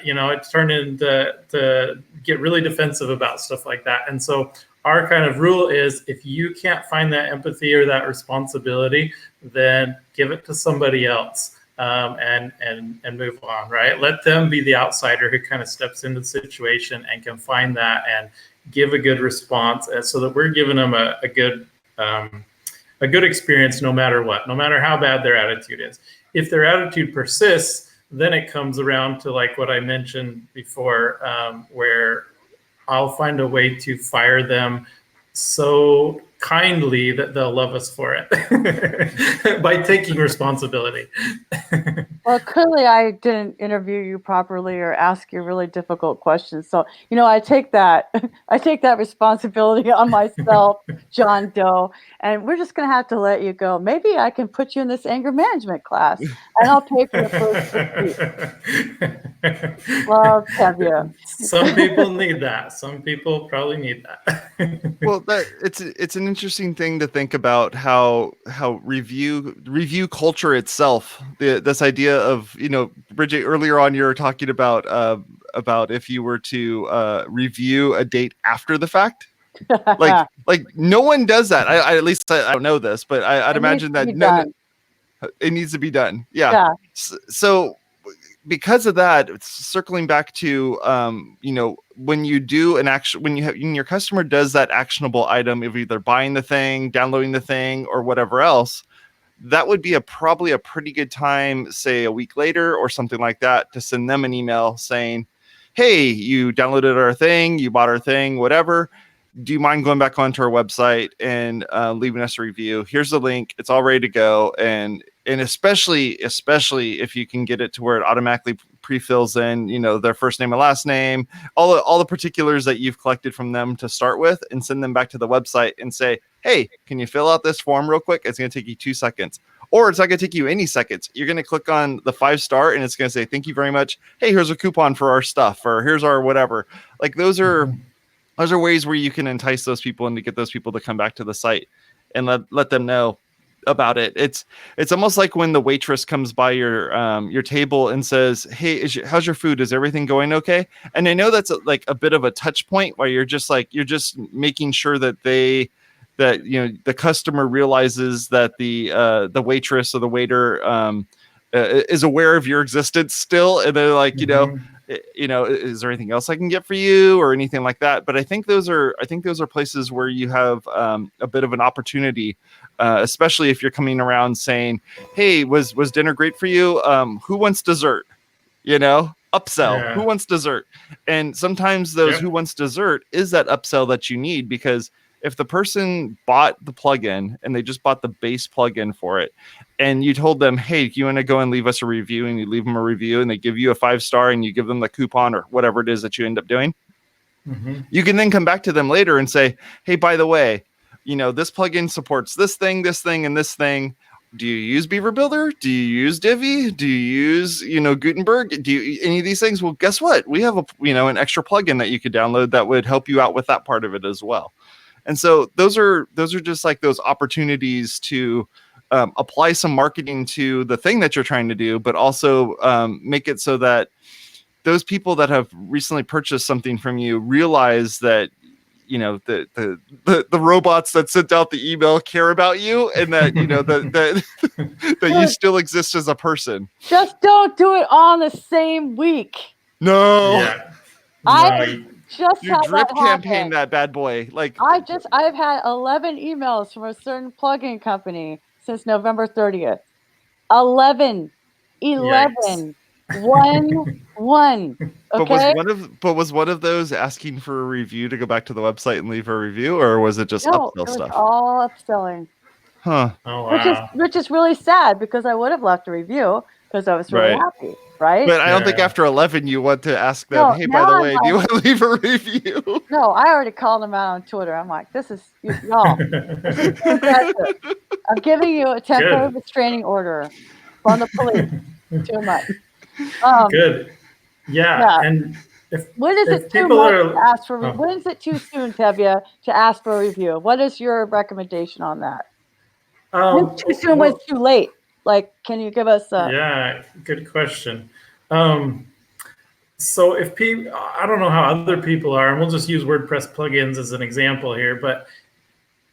[SPEAKER 3] you know, it's turned into to get really defensive about stuff like that. And so our kind of rule is, if you can't find that empathy or that responsibility, then give it to somebody else. And move on, right? Let them be the outsider who kind of steps into the situation and can find that and give a good response, so that we're giving them a good experience, no matter what, no matter how bad their attitude is. If their attitude persists, then it comes around to like what I mentioned before, where I'll find a way to fire them so kindly that they'll love us for it by taking responsibility.
[SPEAKER 2] Well, clearly I didn't interview you properly or ask you really difficult questions. So, you know, I take that responsibility on myself, John Doe, and we're just going to have to let you go. Maybe I can put you in this anger management class, and I'll pay for the first 6 weeks. Love Tevya.
[SPEAKER 3] Some people need that. Some people probably need that.
[SPEAKER 1] Well, it's an interesting thing to think about, how review culture itself. This idea of, you know, Bridget, earlier on you were talking about if you were to review a date after the fact. like no one does that. I at least I don't know this, but I'd imagine that it needs to be done. Yeah. So because of that, circling back to, you know, when you do an action, when your customer does that actionable item of either buying the thing, downloading the thing, or whatever else, that would be probably a pretty good time, say a week later or something like that, to send them an email saying, hey, you downloaded our thing, you bought our thing, whatever. Do you mind going back onto our website and leaving us a review? Here's the link. It's all ready to go. And especially if you can get it to where it automatically pre-fills in, you know, their first name and last name, all the particulars that you've collected from them to start with, and send them back to the website and say, hey, can you fill out this form real quick? It's going to take you 2 seconds. Or it's not going to take you any seconds. You're going to click on the 5-star and it's going to say, thank you very much. Hey, here's a coupon for our stuff, or here's our whatever. Like those are ways where you can entice those people and to get those people to come back to the site and let them know about it. It's almost like when the waitress comes by your table and says, hey, how's your food? Is everything going okay? And I know that's like a bit of a touch point where you're just making sure that you know, the customer realizes that the waitress or the waiter is aware of your existence still, and they're like, you know, is there anything else I can get for you or anything like that? But I think those are places where you have a bit of an opportunity, especially if you're coming around saying, hey, was dinner great for you? Who wants dessert? You know, upsell. Yeah. Who wants dessert? And sometimes those who wants dessert is that upsell that you need, because if the person bought the plugin and they just bought the base plugin for it, and you told them, hey, do you want to go and leave us a review, and you leave them a review and they give you a 5-star and you give them the coupon or whatever it is that you end up doing, you can then come back to them later and say, hey, by the way, you know, this plugin supports this thing, and this thing. Do you use Beaver Builder? Do you use Divi? Do you use, you know, Gutenberg? Do you any of these things? Well, guess what? We have an extra plugin that you could download that would help you out with that part of it as well. And so those are just like those opportunities to apply some marketing to the thing that you're trying to do, but also make it so that those people that have recently purchased something from you realize that, you know, the robots that sent out the email care about you, and that, you know, that you still exist as a person.
[SPEAKER 2] Just don't do it all in the same week.
[SPEAKER 1] No.
[SPEAKER 3] Yeah.
[SPEAKER 1] You drip campaign that bad boy. Like
[SPEAKER 2] I've had 11 emails from a certain plugin company since November 30th. 11.
[SPEAKER 3] Yikes.
[SPEAKER 2] 1.
[SPEAKER 1] But
[SPEAKER 2] Okay.
[SPEAKER 1] was one of those asking for a review to go back to the website and leave a review, or was it just
[SPEAKER 2] No,
[SPEAKER 1] upsell
[SPEAKER 2] it was
[SPEAKER 1] stuff?
[SPEAKER 2] all upselling.
[SPEAKER 1] Huh.
[SPEAKER 3] Oh, wow.
[SPEAKER 2] Which is really sad because I would have left a review because I was really
[SPEAKER 1] Right.
[SPEAKER 2] happy, right?
[SPEAKER 1] But I don't think
[SPEAKER 3] Yeah.
[SPEAKER 1] after 11 you want to ask them,
[SPEAKER 2] No,
[SPEAKER 1] hey,
[SPEAKER 2] now
[SPEAKER 1] by the
[SPEAKER 2] I'm
[SPEAKER 1] way, do you want to leave a review?
[SPEAKER 2] No, I already called them out on Twitter. I'm like, this is y'all. This is too aggressive. I'm giving you a temporary
[SPEAKER 3] Good.
[SPEAKER 2] restraining order from the police. Too much.
[SPEAKER 3] Good. Yeah.
[SPEAKER 2] Yeah.
[SPEAKER 3] And
[SPEAKER 2] When is
[SPEAKER 3] if
[SPEAKER 2] it too
[SPEAKER 3] people
[SPEAKER 2] much
[SPEAKER 3] are,
[SPEAKER 2] to ask for?
[SPEAKER 3] oh,
[SPEAKER 2] When is it too soon, Tevya, to ask for a review? What is your recommendation on that? When's too soon? When's
[SPEAKER 3] well,
[SPEAKER 2] too late? Like, can you give us a?
[SPEAKER 3] yeah, good question. So if people, I don't know how other people are, and we'll just use WordPress plugins as an example here, but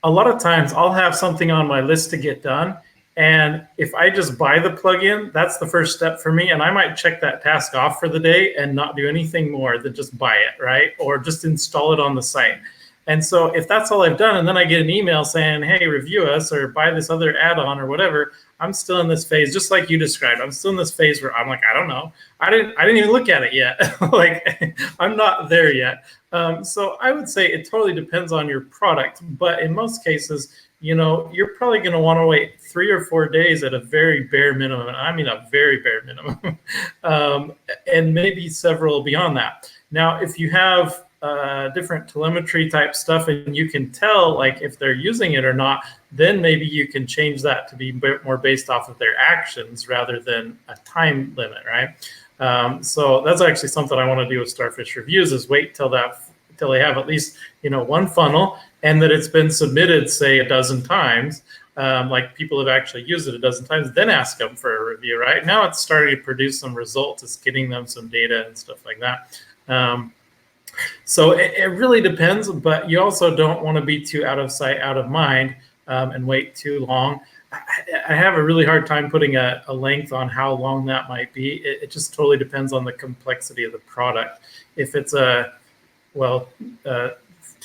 [SPEAKER 3] a lot of times I'll have something on my list to get done. And if I just buy the plugin, that's the first step for me. And I might check that task off for the day and not do anything more than just buy it, right? Or just install it on the site. And so if that's all I've done, and then I get an email saying, hey, review us or buy this other add-on or whatever, I'm still in this phase, just like you described. I'm still in this phase where I'm like, I don't know. I didn't even look at it yet. Like, I'm not there yet. So I would say it totally depends on your product. But in most cases, you're probably going to want to wait 3 or 4 days at a very bare minimum. And I mean, a very bare minimum, and maybe several beyond that. Now, if you have different telemetry type stuff and you can tell like if they're using it or not, then maybe you can change that to be more based off of their actions rather than a time limit, right? So that's actually something I want to do with Starfish Reviews is wait till they have at least one funnel and that it's been submitted, say, a dozen times, like people have actually used it a dozen times, then ask them for a review. Right now it's starting to produce some results. It's getting them some data and stuff like that. So it really depends, but you also don't want to be too out of sight, out of mind, and wait too long. I have a really hard time putting a length on how long that might be. It just totally depends on the complexity of the product. If it's to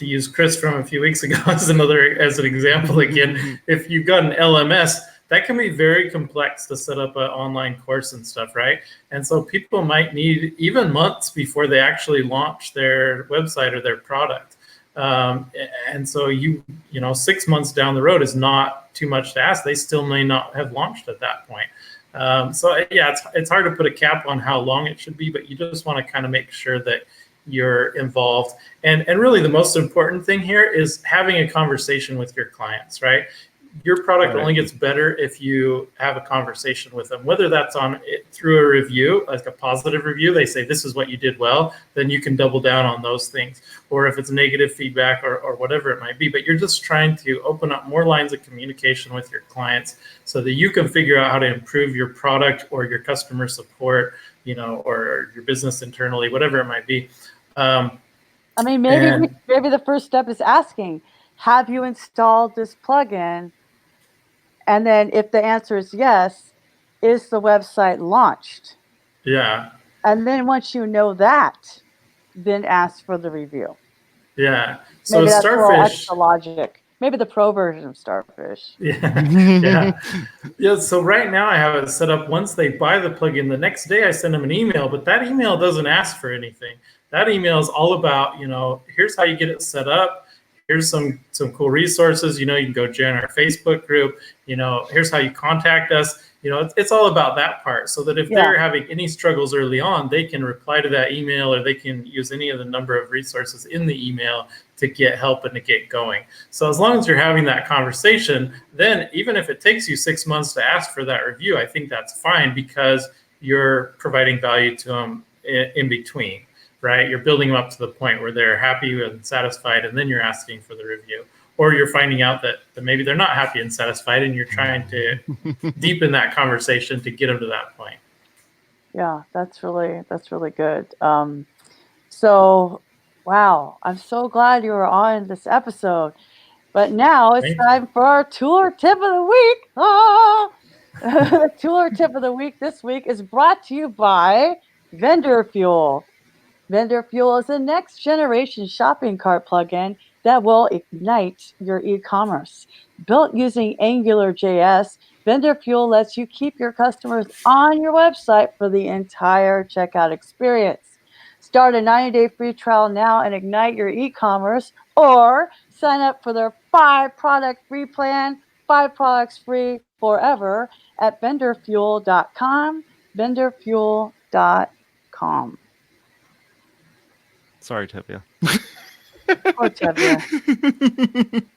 [SPEAKER 3] use Chris from a few weeks ago as an example again, if you've got an LMS, that can be very complex to set up an online course and stuff, right? And so people might need even months before they actually launch their website or their product. And so 6 months down the road is not too much to ask. They still may not have launched at that point. So yeah, it's hard to put a cap on how long it should be, but you just want to kind of make sure that you're involved. And really the most important thing here is having a conversation with your clients, right? Your product only gets better if you have a conversation with them, whether that's through a review, like a positive review, they say, this is what you did well, then you can double down on those things. Or if it's negative feedback or whatever it might be, but you're just trying to open up more lines of communication with your clients so that you can figure out how to improve your product or your customer support, or your business internally, whatever it might be.
[SPEAKER 2] I mean, maybe the first step is asking, have you installed this plugin? And then if the answer is yes, is the website launched?
[SPEAKER 3] Yeah.
[SPEAKER 2] And then once you know that, then ask for the review.
[SPEAKER 3] Yeah. So
[SPEAKER 2] maybe that's
[SPEAKER 3] Starfish,
[SPEAKER 2] extra logic. Maybe the pro version of Starfish.
[SPEAKER 3] Yeah. So right now I have it set up. Once they buy the plugin, the next day I send them an email, but that email doesn't ask for anything. That email is all about, here's how you get it set up. Here's some cool resources. You can go join our Facebook group. Here's how you contact us. It's all about that part, so that if they're having any struggles early on, they can reply to that email, or they can use any of the number of resources in the email to get help and to get going. So as long as you're having that conversation, then even if it takes you 6 months to ask for that review, I think that's fine, because you're providing value to them in between. Right? You're building them up to the point where they're happy and satisfied, and then you're asking for the review. Or you're finding out that maybe they're not happy and satisfied, and you're trying to deepen that conversation to get them to that point.
[SPEAKER 2] Yeah, that's really good. So, wow, I'm so glad you were on this episode. But now it's time for our tool or tip of the week. The tool or tip of the week this week is brought to you by VendorFuel. VendorFuel is a next generation shopping cart plugin that will ignite your e-commerce. Built using AngularJS, VendorFuel lets you keep your customers on your website for the entire checkout experience. Start a 90-day free trial now and ignite your e-commerce, or sign up for their 5-product free plan, 5 products free forever at VendorFuel.com, VendorFuel.com.
[SPEAKER 1] Sorry, Tevya.
[SPEAKER 2] Poor Tevya.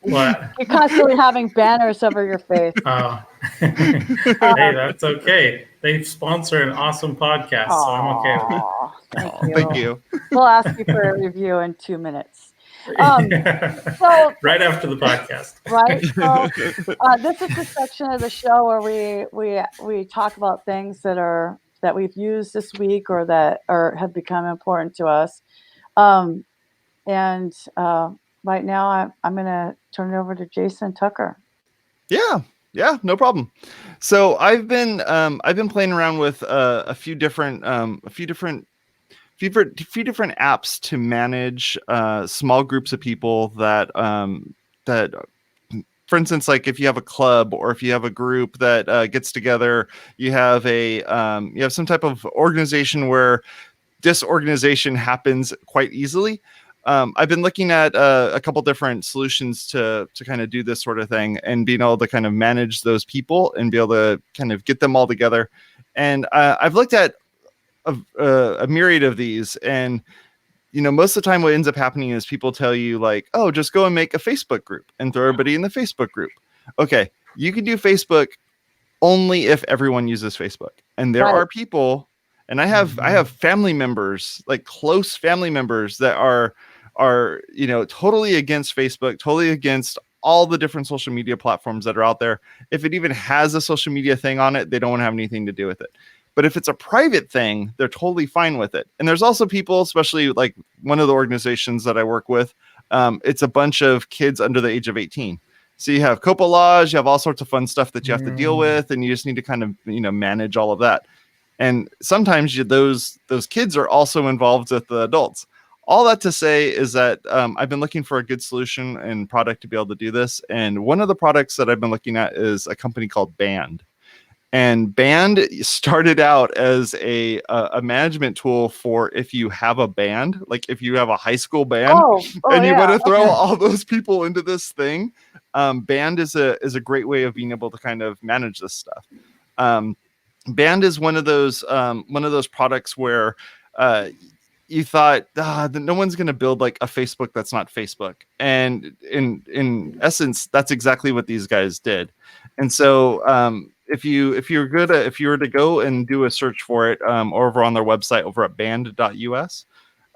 [SPEAKER 3] What?
[SPEAKER 2] You're constantly having banners over your face.
[SPEAKER 3] Oh, hey, that's okay. They sponsor an awesome podcast, so I'm okay with it.
[SPEAKER 2] Aw, thank you.
[SPEAKER 1] Thank you.
[SPEAKER 2] We'll ask you for a review in 2 minutes. So
[SPEAKER 3] Right after the podcast.
[SPEAKER 2] right. So this is the section of the show where we talk about things that we've used this week or that have become important to us. And right now I'm going to turn it over to Jason Tucker.
[SPEAKER 1] Yeah, no problem. So I've been playing around with a few different apps to manage small groups of people that for instance, like if you have a club or if you have a group that gets together, you have some type of organization where disorganization happens quite easily. I've been looking at a couple different solutions to kind of do this sort of thing and being able to kind of manage those people and be able to kind of get them all together. And I've looked at a myriad of these, and most of the time what ends up happening is people tell you like, oh, just go and make a Facebook group and throw everybody in the Facebook group. Okay, you can do Facebook only if everyone uses Facebook. And there are people, and I have family members, like close family members that are totally against Facebook, totally against all the different social media platforms that are out there. If it even has a social media thing on it, they don't want to have anything to do with it. But if it's a private thing, they're totally fine with it. And there's also people, especially like one of the organizations that I work with, it's a bunch of kids under the age of 18. So you have COPA laws, you have all sorts of fun stuff that you have to deal with, and you just need to kind of, manage all of that. And sometimes those kids are also involved with the adults. All that to say is that I've been looking for a good solution and product to be able to do this. And one of the products that I've been looking at is a company called Band. And Band started out as a management tool for if you have a band, like if you have a high school band and you want to throw all those people into this thing. Band is a great way of being able to kind of manage this stuff. Band is one of those products where you thought no one's going to build like a Facebook that's not Facebook, and in essence, that's exactly what these guys did. And so if you were to go and do a search for it over on their website over at band.us,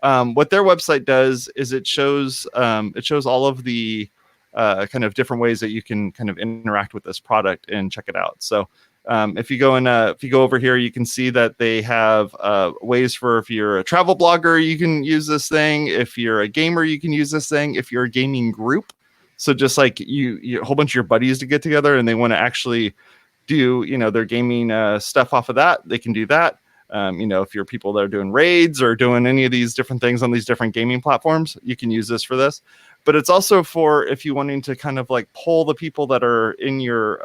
[SPEAKER 1] what their website does is it shows all of the kind of different ways that you can kind of interact with this product and check it out. So if you go over here, you can see that they have ways for if you're a travel blogger, you can use this thing. If you're a gamer, you can use this thing. If you're a gaming group, so just like you a whole bunch of your buddies to get together and they want to actually do their gaming stuff off of that, they can do that. If you're people that are doing raids or doing any of these different things on these different gaming platforms, you can use this for this. But it's also for if you wanting to kind of like poll the people that are in your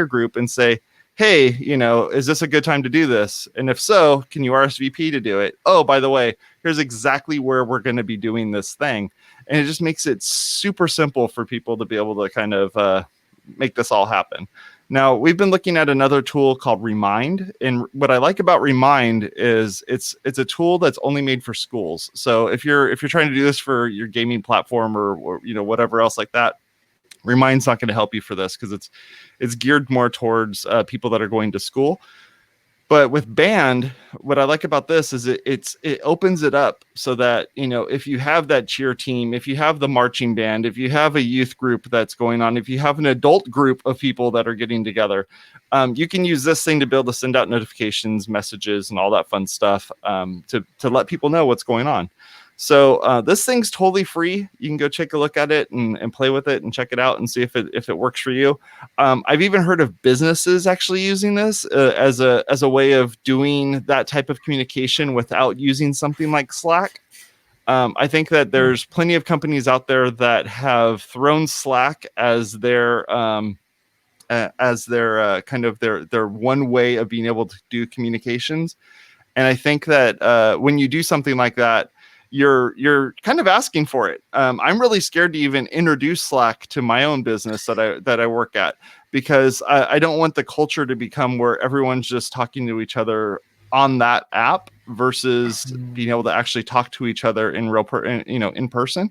[SPEAKER 1] group and say, hey, is this a good time to do this? And if so, can you RSVP to do it? Oh, by the way, here's exactly where we're going to be doing this thing. And it just makes it super simple for people to be able to kind of make this all happen. Now, we've been looking at another tool called Remind. And what I like about Remind is it's a tool that's only made for schools. So if you're trying to do this for your gaming platform or whatever else like that, Remind's not going to help you for this because it's geared more towards people that are going to school. But with Band, what I like about this is it opens it up so that, if you have that cheer team, if you have the marching band, if you have a youth group that's going on, if you have an adult group of people that are getting together, you can use this thing to be able to send out notifications, messages, and all that fun stuff to let people know what's going on. So this thing's totally free. You can go take a look at it and play with it and check it out and see if it works for you. I've even heard of businesses actually using this as a way of doing that type of communication without using something like Slack. I think that there's plenty of companies out there that have thrown Slack as their as their kind of their one way of being able to do communications. And I think that when you do something like that, you're kind of asking for it. I'm really scared to even introduce Slack to my own business that I work at, because I don't want the culture to become where everyone's just talking to each other on that app versus being able to actually talk to each other in in person.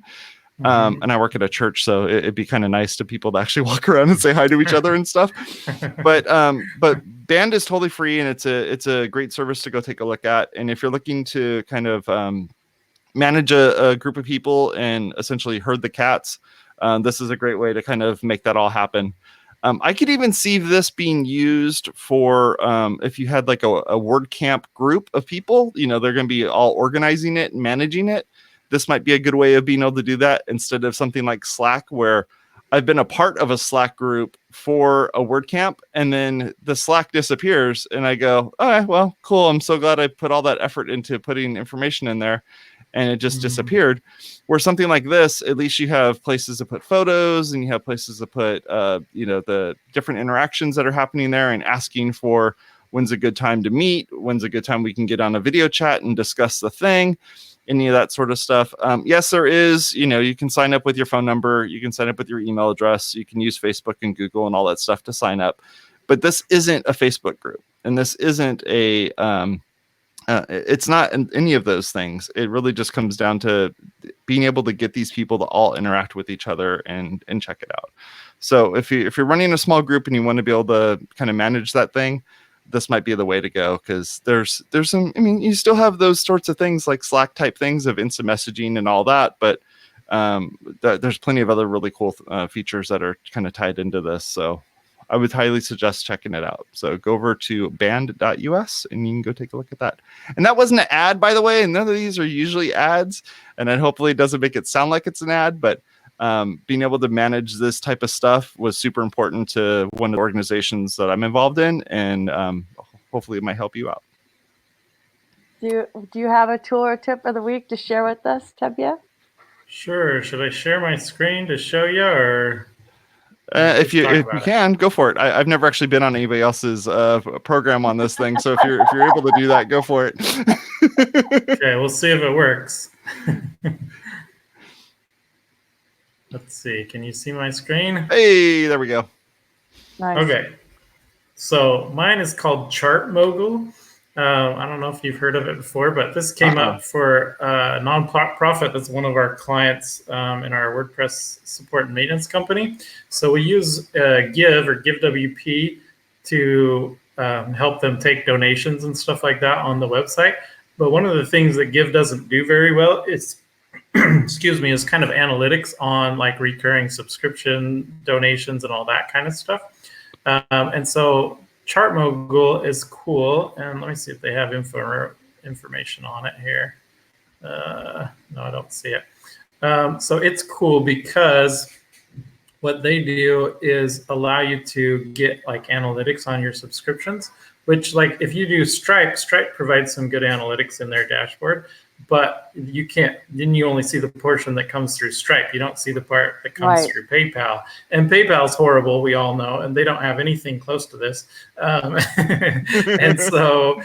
[SPEAKER 1] And I work at a church, so it'd be kind of nice to people to actually walk around and say hi to each other and stuff. But Band is totally free, and it's a great service to go take a look at. And if you're looking to kind of manage a group of people and essentially herd the cats, this is a great way to kind of make that all happen. I could even see this being used for if you had like a WordCamp group of people, they're going to be all organizing it and managing it. This might be a good way of being able to do that instead of something like Slack, where I've been a part of a Slack group for a WordCamp, and then the Slack disappears, and I go, all right, well, cool. I'm so glad I put all that effort into putting information in there, and it just disappeared. Where something like this, at least you have places to put photos, and you have places to put, the different interactions that are happening there, and asking for when's a good time to meet, when's a good time we can get on a video chat and discuss the thing. Any of that sort of stuff. Yes, there is, you can sign up with your phone number. You can sign up with your email address. You can use Facebook and Google and all that stuff to sign up. But this isn't a Facebook group. And this isn't it's not any of those things. It really just comes down to being able to get these people to all interact with each other and check it out. So if you're running a small group and you want to be able to kind of manage that thing, this might be the way to go, because there's some, you still have those sorts of things like Slack type things of instant messaging and all that, but there's plenty of other really cool features that are kind of tied into this. So I would highly suggest checking it out. So go over to band.us and you can go take a look at that. And that wasn't an ad, by the way, and none of these are usually ads, and then hopefully it doesn't make it sound like it's an ad, but being able to manage this type of stuff was super important to one of the organizations that I'm involved in, and hopefully it might help you out.
[SPEAKER 2] Do you have a tool or tip of the week to share with us, Tevya?
[SPEAKER 3] Sure. Should I share my screen to show you, or
[SPEAKER 1] if you can, go for it. I've never actually been on anybody else's program on this thing, so if you're able to do that, go for it.
[SPEAKER 3] Okay, we'll see if it works. Let's see. Can you see my screen?
[SPEAKER 1] Hey, there we go.
[SPEAKER 2] Nice.
[SPEAKER 3] Okay. So mine is called Chart Mogul. I don't know if you've heard of it before, but this came up for a nonprofit that's one of our clients in our WordPress support and maintenance company. So we use Give or GiveWP to help them take donations and stuff like that on the website. But one of the things that Give doesn't do very well is is kind of analytics on like recurring subscription donations and all that kind of stuff. And so Chart Mogul is cool. And let me see if they have information on it here. No, I don't see it. So it's cool because what they do is allow you to get like analytics on your subscriptions, which like if you do Stripe provides some good analytics in their dashboard. But you can't, then you only see the portion that comes through Stripe. You don't see the part that comes through PayPal. And PayPal's horrible, we all know, and they don't have anything close to this. And so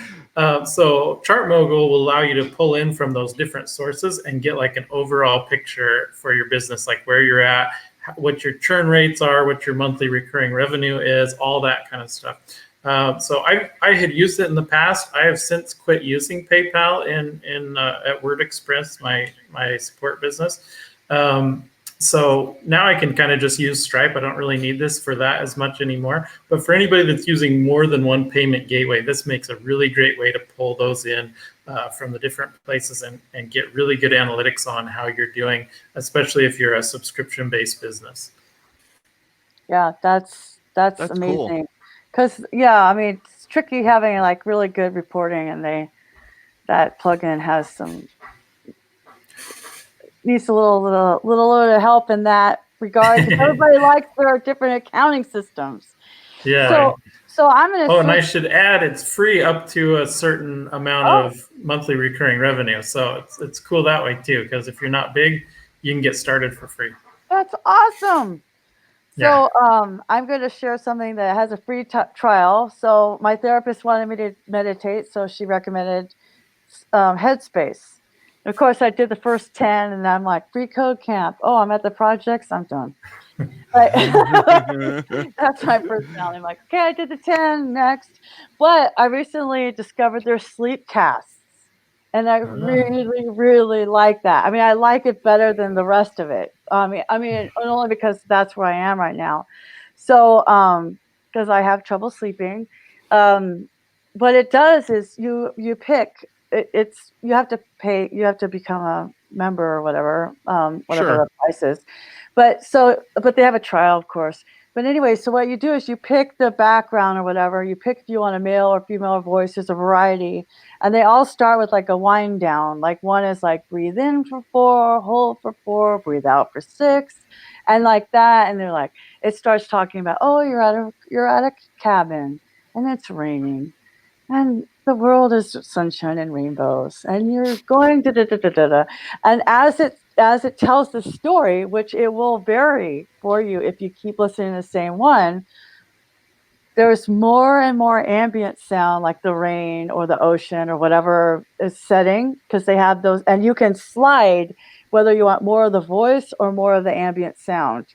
[SPEAKER 3] Chart Mogul will allow you to pull in from those different sources and get like an overall picture for your business, like where you're at, what your churn rates are, what your monthly recurring revenue is, all that kind of stuff. So I had used it in the past. I have since quit using PayPal at WordExpress, my support business. So now I can kind of just use Stripe. I don't really need this for that as much anymore. But for anybody that's using more than one payment gateway, this makes a really great way to pull those in from the different places and get really good analytics on how you're doing, especially if you're a subscription-based business.
[SPEAKER 2] Yeah, that's amazing.
[SPEAKER 1] Cool.
[SPEAKER 2] Because it's tricky having like really good reporting, and that plugin has needs a little bit of help in that regard. Everybody likes their different accounting systems.
[SPEAKER 3] Yeah.
[SPEAKER 2] So I'm gonna.
[SPEAKER 3] Oh, and I should add, it's free up to a certain amount of monthly recurring revenue. So it's cool that way too, because if you're not big, you can get started for free.
[SPEAKER 2] That's awesome.
[SPEAKER 3] Yeah.
[SPEAKER 2] So I'm going to share something that has a free trial. So my therapist wanted me to meditate, so she recommended Headspace. And of course, I did the first 10, and I'm like, free code camp. Oh, I'm at the projects. I'm done. Right. That's my personality. I'm like, okay, I did the 10 next. But I recently discovered their sleep casts. And I really, really like that. I mean, I like it better than the rest of it. I mean, only because that's where I am right now. So, because I have trouble sleeping, what it does is you pick. It's you have to pay. You have to become a member or whatever, whatever
[SPEAKER 1] Sure.
[SPEAKER 2] the price is. But they have a trial, of course. But anyway, so what you do is you pick the background or whatever. You pick if you want a male or female voice. There's a variety. And they all start with like a wind down. Like one is like breathe in for 4, hold for 4, breathe out for 6, and like that. And they're like, it starts talking about, oh, you're at a cabin and it's raining and the world is sunshine and rainbows and you're going da da da da da da. And as it tells the story, which it will vary for you if you keep listening to the same one, there's more and more ambient sound like the rain or the ocean or whatever is setting, because they have those, and you can slide whether you want more of the voice or more of the ambient sound.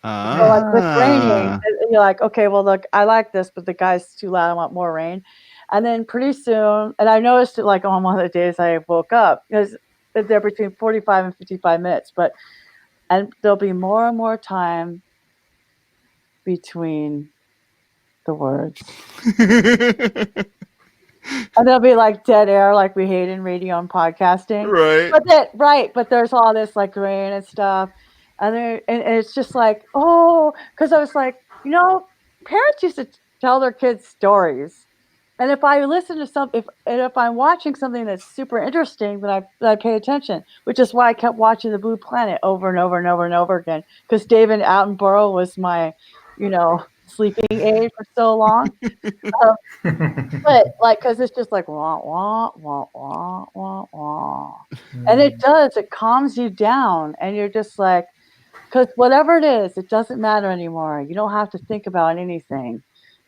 [SPEAKER 2] So like with raining, you're like, okay, well look, I like this, but the guy's too loud, I want more rain. And then pretty soon, and I noticed it like on one of the days I woke up, because they're between 45 and 55 minutes, and there'll be more and more time between the words. And there'll be like dead air, like we hate in radio and podcasting.
[SPEAKER 1] Right.
[SPEAKER 2] But there's all this like rain and stuff, and it's just like, oh, because I was like, parents used to tell their kids stories, and if I listen to if I'm watching something that's super interesting, then I pay attention, which is why I kept watching The Blue Planet over and over and over and over again, because David Attenborough was my, sleeping aid for so long. But like, because it's just like wah wah wah wah wah wah, and it calms you down, and you're just like, because whatever it is, it doesn't matter anymore. You don't have to think about anything.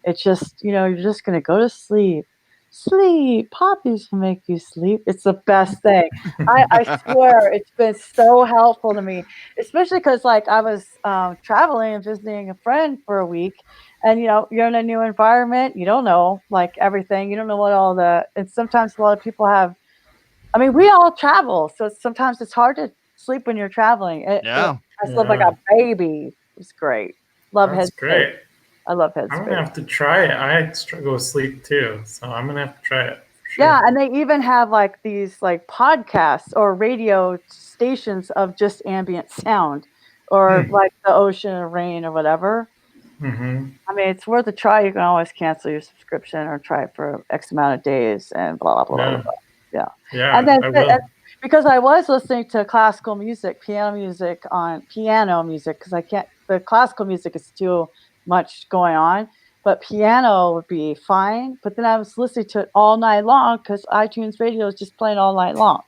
[SPEAKER 2] It's just, you're just gonna go to sleep. Sleep, poppies will make you sleep. It's the best thing. I swear, it's been so helpful to me, especially because like I was traveling and visiting a friend for a week, and you're in a new environment. You don't know like everything. You don't know what and sometimes a lot of people have. I mean, we all travel, so sometimes it's hard to sleep when you're traveling.
[SPEAKER 1] Yeah.
[SPEAKER 2] I slept like a baby. It was great. Love
[SPEAKER 3] That's
[SPEAKER 2] Headspace.
[SPEAKER 3] great.
[SPEAKER 2] I love
[SPEAKER 3] I'm
[SPEAKER 2] Headspace.
[SPEAKER 3] gonna have to try it. I struggle with sleep too, so I'm gonna have to try it. Sure.
[SPEAKER 2] Yeah, and they even have like these like podcasts or radio stations of just ambient sound, or like the ocean or rain or whatever.
[SPEAKER 3] Mm-hmm.
[SPEAKER 2] I mean, it's worth a try. You can always cancel your subscription or try it for X amount of days and blah blah blah. Blah. Yeah.
[SPEAKER 3] Yeah,
[SPEAKER 2] And then
[SPEAKER 3] I will.
[SPEAKER 2] because I was listening to classical music, piano music, because the classical music is too much going on, but piano would be fine. But then I was listening to it all night long because iTunes Radio is just playing all night long.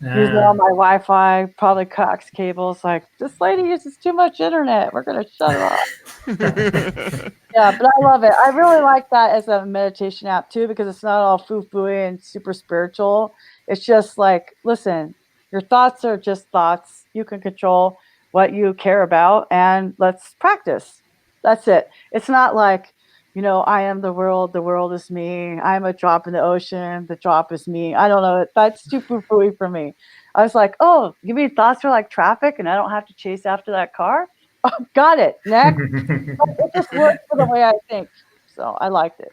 [SPEAKER 2] Using all my Wi-Fi, probably coax cables. Like, this lady uses too much internet. We're gonna shut her off. Yeah, but I love it. I really like that as a meditation app too, because it's not all foo-foo-y and super spiritual. It's just like, listen, your thoughts are just thoughts. You can control what you care about, and let's practice. That's it. It's not like, I am the world is me. I'm a drop in the ocean, the drop is me. I don't know. That's too foo-foo-y for me. I was like, oh, you mean thoughts are like traffic and I don't have to chase after that car? Oh, got it. Next. It just works for the way I think. So I liked it.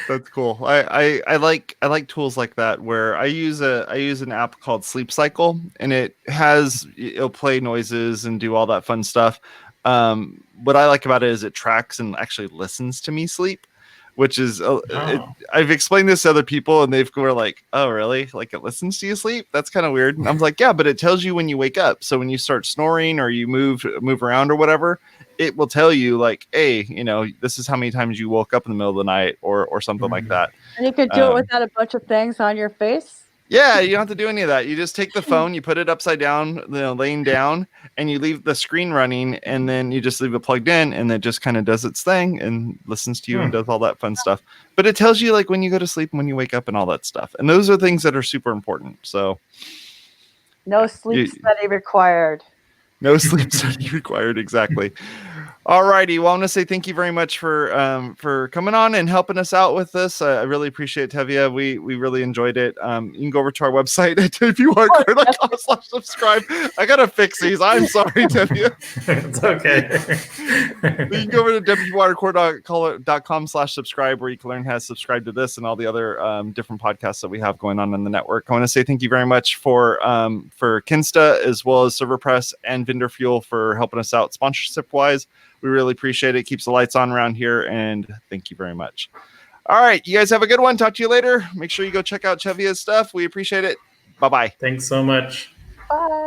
[SPEAKER 1] That's cool. I like tools like that where I use an app called Sleep Cycle, and it'll play noises and do all that fun stuff. What I like about it is it tracks and actually listens to me sleep, which is I've explained this to other people and were like, oh really? Like it listens to you sleep? That's kind of weird. And I'm like, yeah, but it tells you when you wake up. So when you start snoring or you move around or whatever, it will tell you like, hey, this is how many times you woke up in the middle of the night or something like that.
[SPEAKER 2] And you could do it without a bunch of things on your face.
[SPEAKER 1] Yeah, you don't have to do any of that. You just take the phone, you put it upside down, laying down, and you leave the screen running, and then you just leave it plugged in, and it just kind of does its thing and listens to you and does all that fun stuff. But it tells you like when you go to sleep and when you wake up and all that stuff. And those are things that are super important. So
[SPEAKER 2] no sleep study required.
[SPEAKER 1] No sleep study required. Exactly. All righty. Well, I want to say thank you very much for coming on and helping us out with this. I really appreciate it, Tevya. We really enjoyed it. You can go over to our website at WPwatercooler.com/subscribe. I gotta fix these. I'm sorry, Tevya.
[SPEAKER 3] It's okay.
[SPEAKER 1] You can go over to WPwatercooler.com/subscribe, where you can learn how to subscribe to this and all the other different podcasts that we have going on in the network. I want to say thank you very much for Kinsta, as well as ServerPress and VendorFuel for helping us out sponsorship wise. We really appreciate it. Keeps the lights on around here, and thank you very much. All right, you guys have a good one. Talk to you later. Make sure you go check out Tevya's stuff. We appreciate it. Bye-bye.
[SPEAKER 3] Thanks so much.
[SPEAKER 2] Bye.